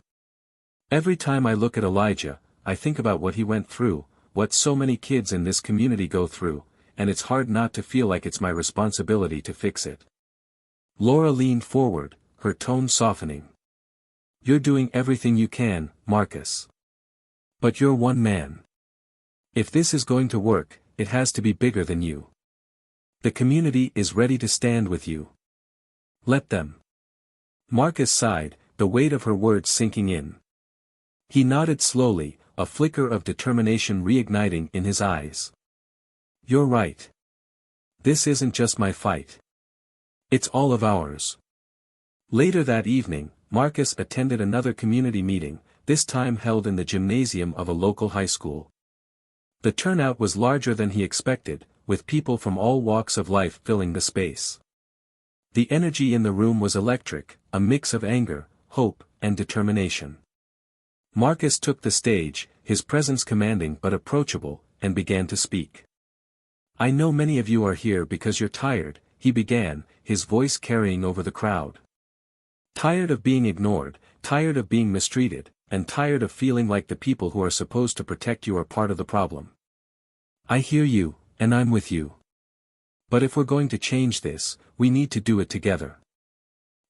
Every time I look at Elijah, I think about what he went through, what so many kids in this community go through, and it's hard not to feel like it's my responsibility to fix it." Laura leaned forward, her tone softening. "You're doing everything you can, Marcus. But you're one man. If this is going to work, it has to be bigger than you. The community is ready to stand with you. Let them." Marcus sighed, the weight of her words sinking in. He nodded slowly, a flicker of determination reigniting in his eyes. "You're right. This isn't just my fight. It's all of ours." Later that evening, Marcus attended another community meeting, this time held in the gymnasium of a local high school. The turnout was larger than he expected, with people from all walks of life filling the space. The energy in the room was electric, a mix of anger, hope, and determination. Marcus took the stage, his presence commanding but approachable, and began to speak. "I know many of you are here because you're tired," he began, his voice carrying over the crowd. "Tired of being ignored, tired of being mistreated, and tired of feeling like the people who are supposed to protect you are part of the problem. I hear you, and I'm with you. But if we're going to change this, we need to do it together."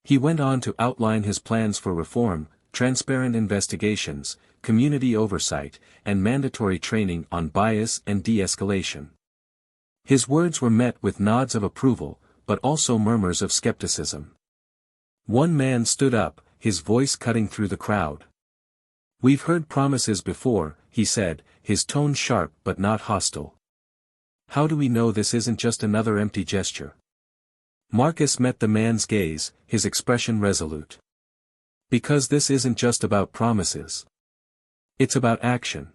He went on to outline his plans for reform, transparent investigations, community oversight, and mandatory training on bias and de-escalation. His words were met with nods of approval, but also murmurs of skepticism. One man stood up, his voice cutting through the crowd. "We've heard promises before," he said, his tone sharp but not hostile. "How do we know this isn't just another empty gesture?" Marcus met the man's gaze, his expression resolute. "Because this isn't just about promises. It's about action.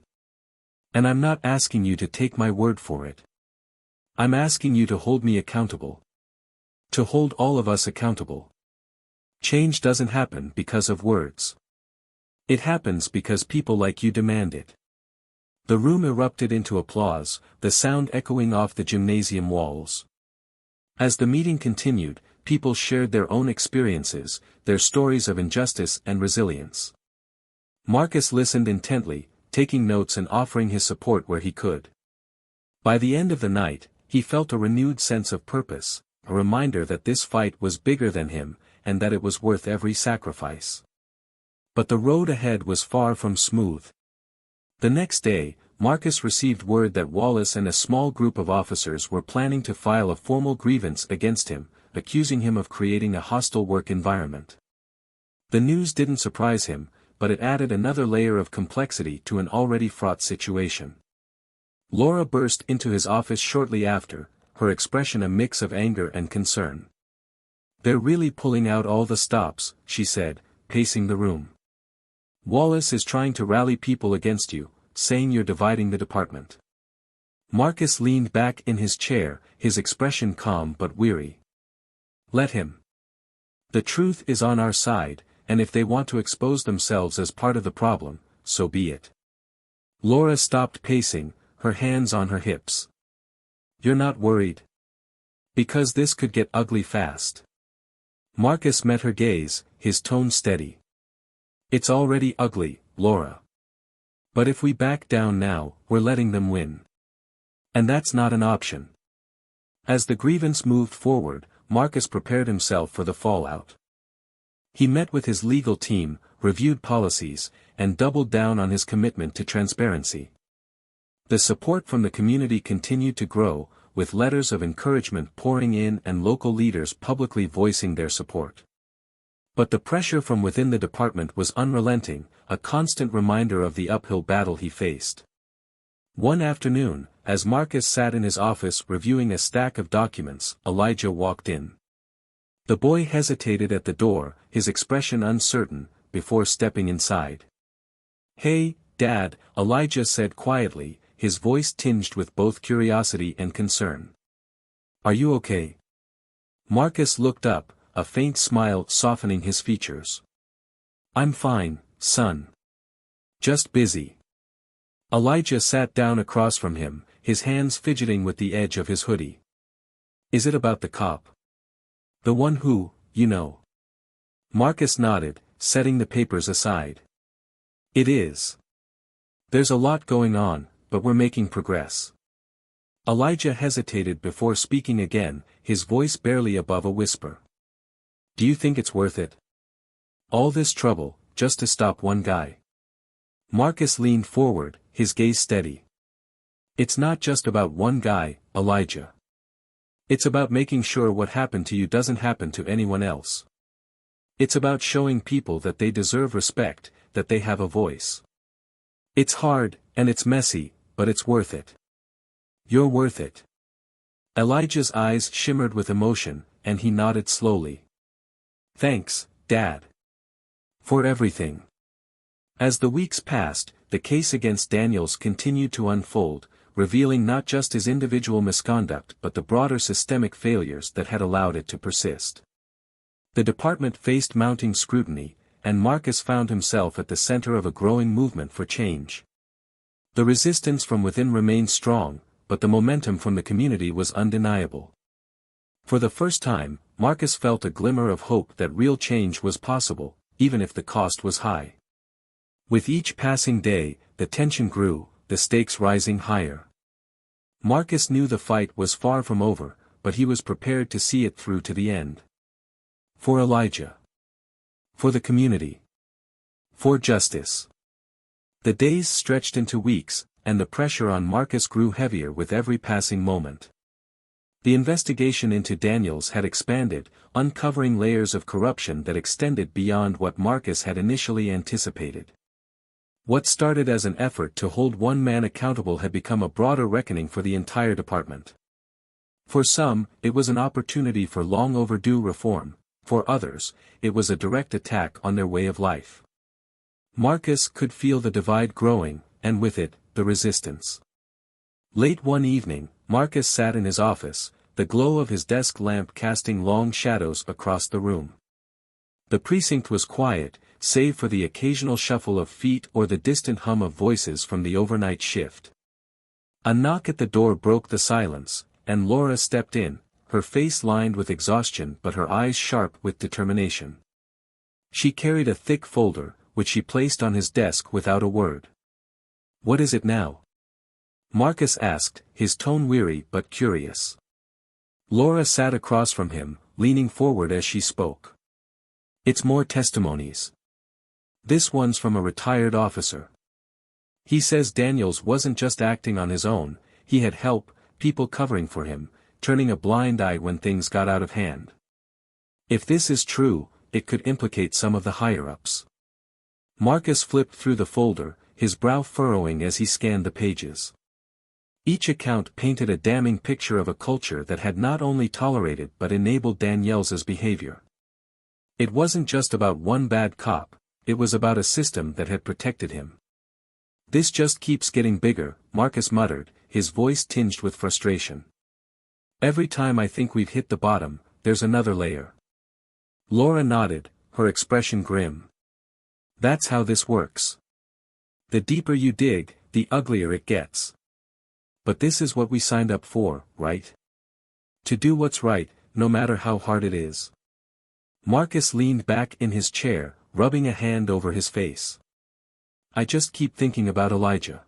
And I'm not asking you to take my word for it. I'm asking you to hold me accountable. To hold all of us accountable. Change doesn't happen because of words. It happens because people like you demand it." The room erupted into applause, the sound echoing off the gymnasium walls. As the meeting continued, people shared their own experiences, their stories of injustice and resilience. Marcus listened intently, taking notes and offering his support where he could. By the end of the night, he felt a renewed sense of purpose, a reminder that this fight was bigger than him, and that it was worth every sacrifice. But the road ahead was far from smooth. The next day, Marcus received word that Wallace and a small group of officers were planning to file a formal grievance against him, accusing him of creating a hostile work environment. The news didn't surprise him, but it added another layer of complexity to an already fraught situation. Laura burst into his office shortly after, her expression a mix of anger and concern. "They're really pulling out all the stops," she said, pacing the room. "Wallace is trying to rally people against you, saying you're dividing the department." Marcus leaned back in his chair, his expression calm but weary. "Let him. The truth is on our side, and if they want to expose themselves as part of the problem, so be it." Laura stopped pacing, her hands on her hips. "You're not worried? Because this could get ugly fast." Marcus met her gaze, his tone steady. "It's already ugly, Laura. But if we back down now, we're letting them win. And that's not an option." As the grievance moved forward, Marcus prepared himself for the fallout. He met with his legal team, reviewed policies, and doubled down on his commitment to transparency. The support from the community continued to grow, with letters of encouragement pouring in and local leaders publicly voicing their support. But the pressure from within the department was unrelenting, a constant reminder of the uphill battle he faced. One afternoon, as Marcus sat in his office reviewing a stack of documents, Elijah walked in. The boy hesitated at the door, his expression uncertain, before stepping inside. "Hey, Dad," Elijah said quietly, his voice tinged with both curiosity and concern. "Are you okay?" Marcus looked up, a faint smile softening his features. "I'm fine, son. Just busy." Elijah sat down across from him, his hands fidgeting with the edge of his hoodie. "Is it about the cop? The one who, you know?" Marcus nodded, setting the papers aside. "It is. There's a lot going on, but we're making progress." Elijah hesitated before speaking again, his voice barely above a whisper. "Do you think it's worth it? All this trouble, just to stop one guy?" Marcus leaned forward, his gaze steady. "It's not just about one guy, Elijah. It's about making sure what happened to you doesn't happen to anyone else. It's about showing people that they deserve respect, that they have a voice. It's hard, and it's messy, but it's worth it. You're worth it." Elijah's eyes shimmered with emotion, and he nodded slowly. "Thanks, Dad. For everything." As the weeks passed, the case against Daniels continued to unfold, revealing not just his individual misconduct but the broader systemic failures that had allowed it to persist. The department faced mounting scrutiny, and Marcus found himself at the center of a growing movement for change. The resistance from within remained strong, but the momentum from the community was undeniable. For the first time, Marcus felt a glimmer of hope that real change was possible, even if the cost was high. With each passing day, the tension grew, the stakes rising higher. Marcus knew the fight was far from over, but he was prepared to see it through to the end. For Elijah. For the community. For justice. The days stretched into weeks, and the pressure on Marcus grew heavier with every passing moment. The investigation into Daniels had expanded, uncovering layers of corruption that extended beyond what Marcus had initially anticipated. What started as an effort to hold one man accountable had become a broader reckoning for the entire department. For some, it was an opportunity for long overdue reform. For others, it was a direct attack on their way of life. Marcus could feel the divide growing, and with it, the resistance. Late one evening, Marcus sat in his office, the glow of his desk lamp casting long shadows across the room. The precinct was quiet, save for the occasional shuffle of feet or the distant hum of voices from the overnight shift. A knock at the door broke the silence, and Laura stepped in, her face lined with exhaustion but her eyes sharp with determination. She carried a thick folder, which she placed on his desk without a word. "What is it now?" Marcus asked, his tone weary but curious. Laura sat across from him, leaning forward as she spoke. "It's more testimonies. This one's from a retired officer. He says Daniels wasn't just acting on his own, he had help, people covering for him, turning a blind eye when things got out of hand. If this is true, it could implicate some of the higher-ups." Marcus flipped through the folder, his brow furrowing as he scanned the pages. Each account painted a damning picture of a culture that had not only tolerated but enabled Daniels' behavior. It wasn't just about one bad cop, it was about a system that had protected him. "This just keeps getting bigger," Marcus muttered, his voice tinged with frustration. "Every time I think we've hit the bottom, there's another layer." Laura nodded, her expression grim. "That's how this works. The deeper you dig, the uglier it gets." But this is what we signed up for, right? To do what's right, no matter how hard it is. Marcus leaned back in his chair, rubbing a hand over his face. I just keep thinking about Elijah.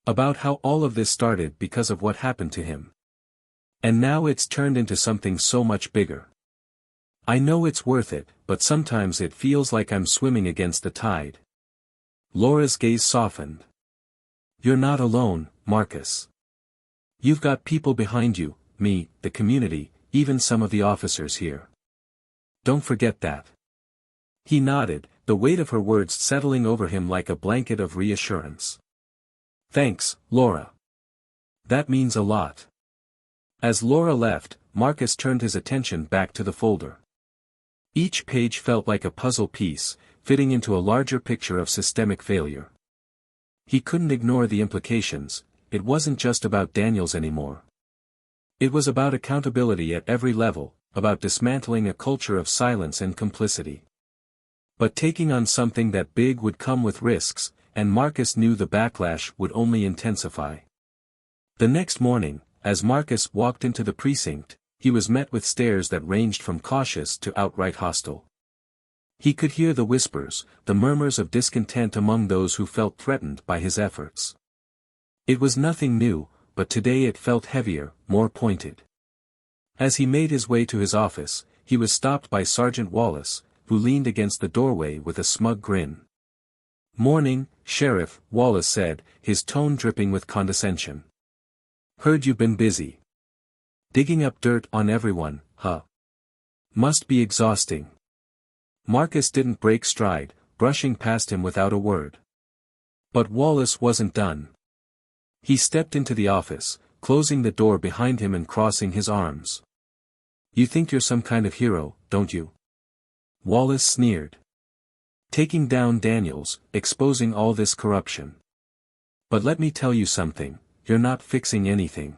About how all of this started because of what happened to him. And now it's turned into something so much bigger. I know it's worth it, but sometimes it feels like I'm swimming against the tide. Laura's gaze softened. You're not alone, Marcus. You've got people behind you, me, the community, even some of the officers here. Don't forget that. He nodded, the weight of her words settling over him like a blanket of reassurance. Thanks, Laura. That means a lot. As Laura left, Marcus turned his attention back to the folder. Each page felt like a puzzle piece, fitting into a larger picture of systemic failure. He couldn't ignore the implications. It wasn't just about Daniels anymore. It was about accountability at every level, about dismantling a culture of silence and complicity. But taking on something that big would come with risks, and Marcus knew the backlash would only intensify. The next morning, as Marcus walked into the precinct, he was met with stares that ranged from cautious to outright hostile. He could hear the whispers, the murmurs of discontent among those who felt threatened by his efforts. It was nothing new, but today it felt heavier, more pointed. As he made his way to his office, he was stopped by Sergeant Wallace, who leaned against the doorway with a smug grin. Morning, Sheriff, Wallace said, his tone dripping with condescension. Heard you've been busy. Digging up dirt on everyone, huh? Must be exhausting. Marcus didn't break stride, brushing past him without a word. But Wallace wasn't done. He stepped into the office, closing the door behind him and crossing his arms. You think you're some kind of hero, don't you? Wallace sneered. Taking down Daniels, exposing all this corruption. But let me tell you something, you're not fixing anything.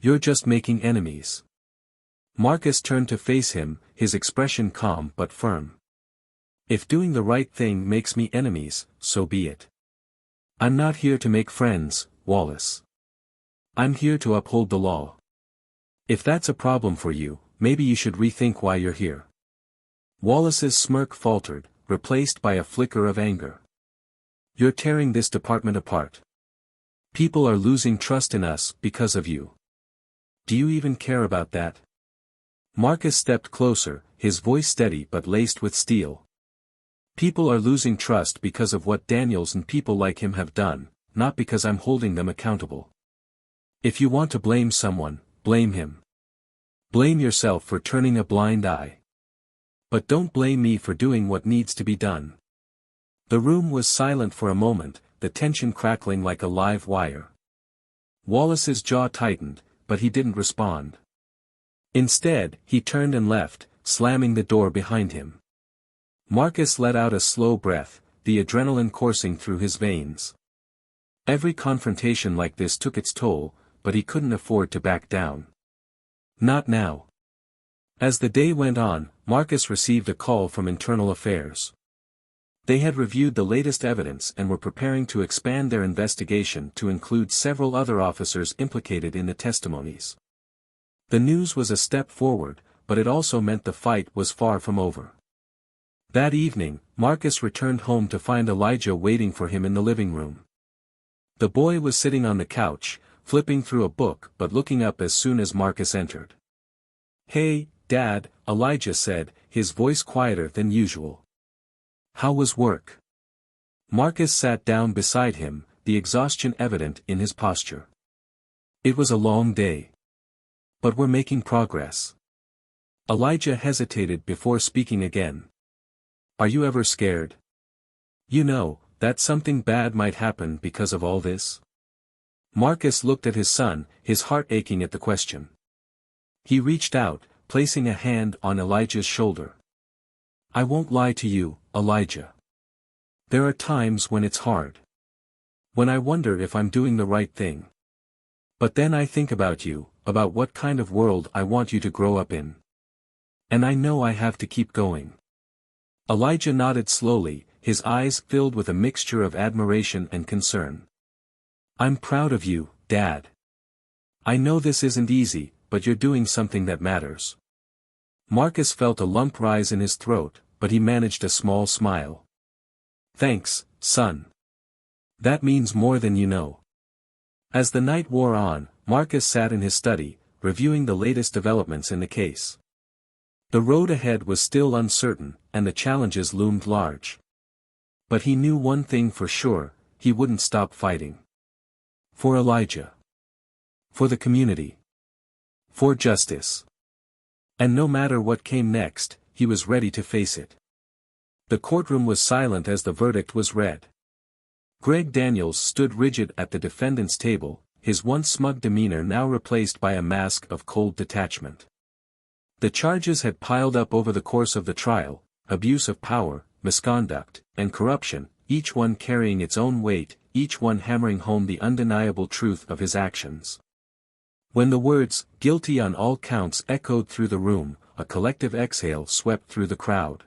You're just making enemies. Marcus turned to face him, his expression calm but firm. If doing the right thing makes me enemies, so be it. I'm not here to make friends, Wallace. I'm here to uphold the law. If that's a problem for you, maybe you should rethink why you're here. Wallace's smirk faltered, replaced by a flicker of anger. You're tearing this department apart. People are losing trust in us because of you. Do you even care about that? Marcus stepped closer, his voice steady but laced with steel. People are losing trust because of what Daniels and people like him have done, not because I'm holding them accountable. If you want to blame someone, blame him. Blame yourself for turning a blind eye. But don't blame me for doing what needs to be done. The room was silent for a moment, the tension crackling like a live wire. Wallace's jaw tightened, but he didn't respond. Instead, he turned and left, slamming the door behind him. Marcus let out a slow breath, the adrenaline coursing through his veins. Every confrontation like this took its toll, but he couldn't afford to back down. Not now. As the day went on, Marcus received a call from Internal Affairs. They had reviewed the latest evidence and were preparing to expand their investigation to include several other officers implicated in the testimonies. The news was a step forward, but it also meant the fight was far from over. That evening, Marcus returned home to find Elijah waiting for him in the living room. The boy was sitting on the couch, flipping through a book but looking up as soon as Marcus entered. Hey, Dad, Elijah said, his voice quieter than usual. How was work? Marcus sat down beside him, the exhaustion evident in his posture. It was a long day. But we're making progress. Elijah hesitated before speaking again. Are you ever scared? You know, that something bad might happen because of all this? Marcus looked at his son, his heart aching at the question. He reached out, placing a hand on Elijah's shoulder. I won't lie to you, Elijah. There are times when it's hard. When I wonder if I'm doing the right thing. But then I think about you, about what kind of world I want you to grow up in. And I know I have to keep going. Elijah nodded slowly, his eyes filled with a mixture of admiration and concern. I'm proud of you, Dad. I know this isn't easy, but you're doing something that matters. Marcus felt a lump rise in his throat, but he managed a small smile. Thanks, son. That means more than you know. As the night wore on, Marcus sat in his study, reviewing the latest developments in the case. The road ahead was still uncertain, and the challenges loomed large. But he knew one thing for sure, he wouldn't stop fighting. For Elijah. For the community. For justice. And no matter what came next, he was ready to face it. The courtroom was silent as the verdict was read. Greg Daniels stood rigid at the defendant's table, his once smug demeanor now replaced by a mask of cold detachment. The charges had piled up over the course of the trial: abuse of power, misconduct, and corruption, each one carrying its own weight, each one hammering home the undeniable truth of his actions. When the words, "guilty on all counts," echoed through the room, a collective exhale swept through the crowd.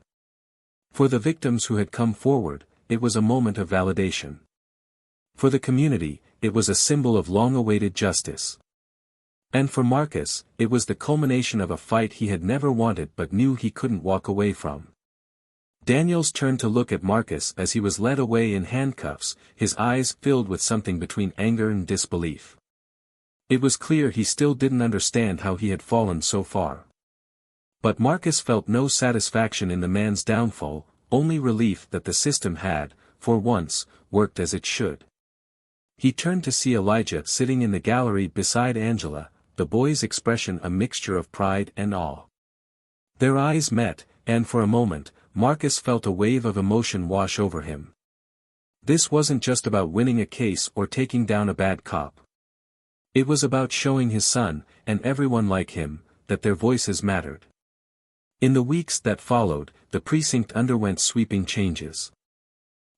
For the victims who had come forward, it was a moment of validation. For the community, it was a symbol of long-awaited justice. And for Marcus, it was the culmination of a fight he had never wanted but knew he couldn't walk away from. Daniels turned to look at Marcus as he was led away in handcuffs, his eyes filled with something between anger and disbelief. It was clear he still didn't understand how he had fallen so far. But Marcus felt no satisfaction in the man's downfall, only relief that the system had, for once, worked as it should. He turned to see Elijah sitting in the gallery beside Angela, the boy's expression a mixture of pride and awe. Their eyes met, and for a moment, Marcus felt a wave of emotion wash over him. This wasn't just about winning a case or taking down a bad cop. It was about showing his son, and everyone like him, that their voices mattered. In the weeks that followed, the precinct underwent sweeping changes.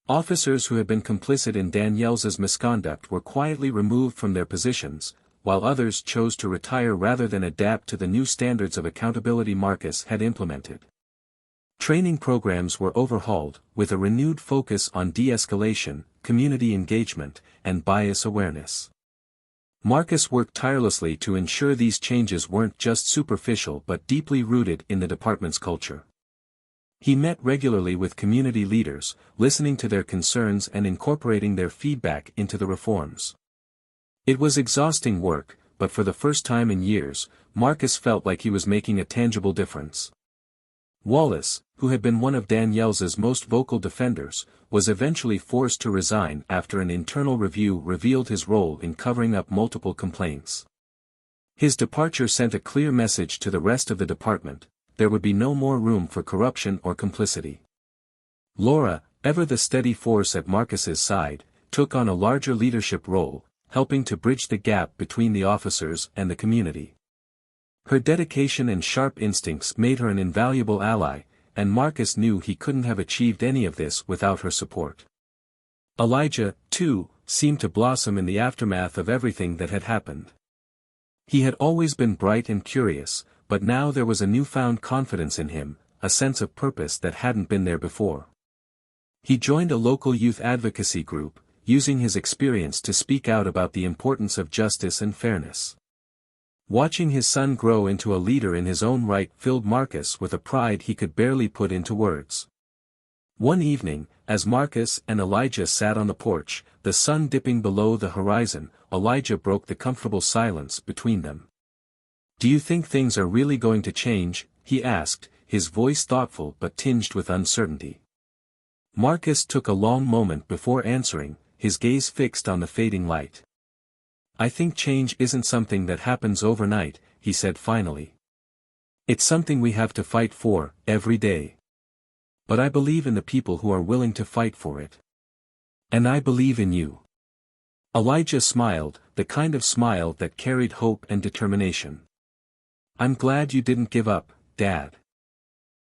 Officers who had been complicit in Daniels's misconduct were quietly removed from their positions, while others chose to retire rather than adapt to the new standards of accountability Marcus had implemented. Training programs were overhauled, with a renewed focus on de-escalation, community engagement, and bias awareness. Marcus worked tirelessly to ensure these changes weren't just superficial but deeply rooted in the department's culture. He met regularly with community leaders, listening to their concerns and incorporating their feedback into the reforms. It was exhausting work, but for the first time in years, Marcus felt like he was making a tangible difference. Wallace, who had been one of Daniels's most vocal defenders, was eventually forced to resign after an internal review revealed his role in covering up multiple complaints. His departure sent a clear message to the rest of the department: there would be no more room for corruption or complicity. Laura, ever the steady force at Marcus's side, took on a larger leadership role, helping to bridge the gap between the officers and the community. Her dedication and sharp instincts made her an invaluable ally, and Marcus knew he couldn't have achieved any of this without her support. Elijah, too, seemed to blossom in the aftermath of everything that had happened. He had always been bright and curious, but now there was a newfound confidence in him, a sense of purpose that hadn't been there before. He joined a local youth advocacy group, using his experience to speak out about the importance of justice and fairness. Watching his son grow into a leader in his own right filled Marcus with a pride he could barely put into words. One evening, as Marcus and Elijah sat on the porch, the sun dipping below the horizon, Elijah broke the comfortable silence between them. "Do you think things are really going to change?" he asked, his voice thoughtful but tinged with uncertainty. Marcus took a long moment before answering, his gaze fixed on the fading light. "I think change isn't something that happens overnight," he said finally. "It's something we have to fight for, every day. But I believe in the people who are willing to fight for it. And I believe in you." Elijah smiled, the kind of smile that carried hope and determination. "I'm glad you didn't give up, Dad.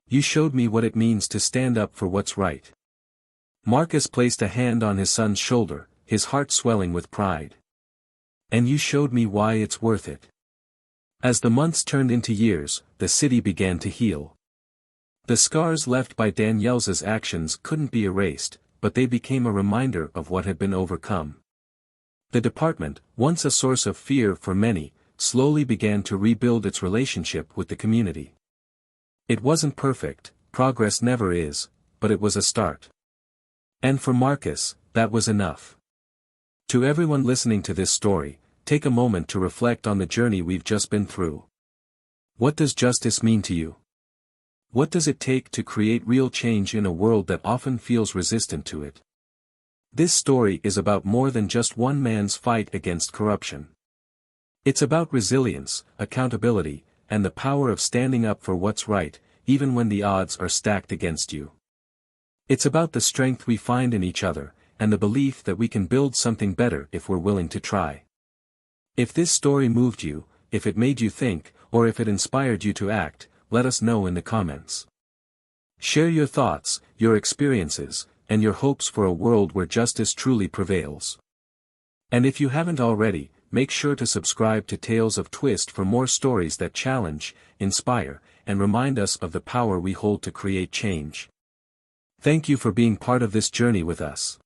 You showed me what it means to stand up for what's right." Marcus placed a hand on his son's shoulder, his heart swelling with pride. "And you showed me why it's worth it." As the months turned into years, the city began to heal. The scars left by Daniels's actions couldn't be erased, but they became a reminder of what had been overcome. The department, once a source of fear for many, slowly began to rebuild its relationship with the community. It wasn't perfect, progress never is, but it was a start. And for Marcus, that was enough. To everyone listening to this story, take a moment to reflect on the journey we've just been through. What does justice mean to you? What does it take to create real change in a world that often feels resistant to it? This story is about more than just one man's fight against corruption. It's about resilience, accountability, and the power of standing up for what's right, even when the odds are stacked against you. It's about the strength we find in each other, and the belief that we can build something better if we're willing to try. If this story moved you, if it made you think, or if it inspired you to act, let us know in the comments. Share your thoughts, your experiences, and your hopes for a world where justice truly prevails. And if you haven't already, make sure to subscribe to Tales of Twist for more stories that challenge, inspire, and remind us of the power we hold to create change. Thank you for being part of this journey with us.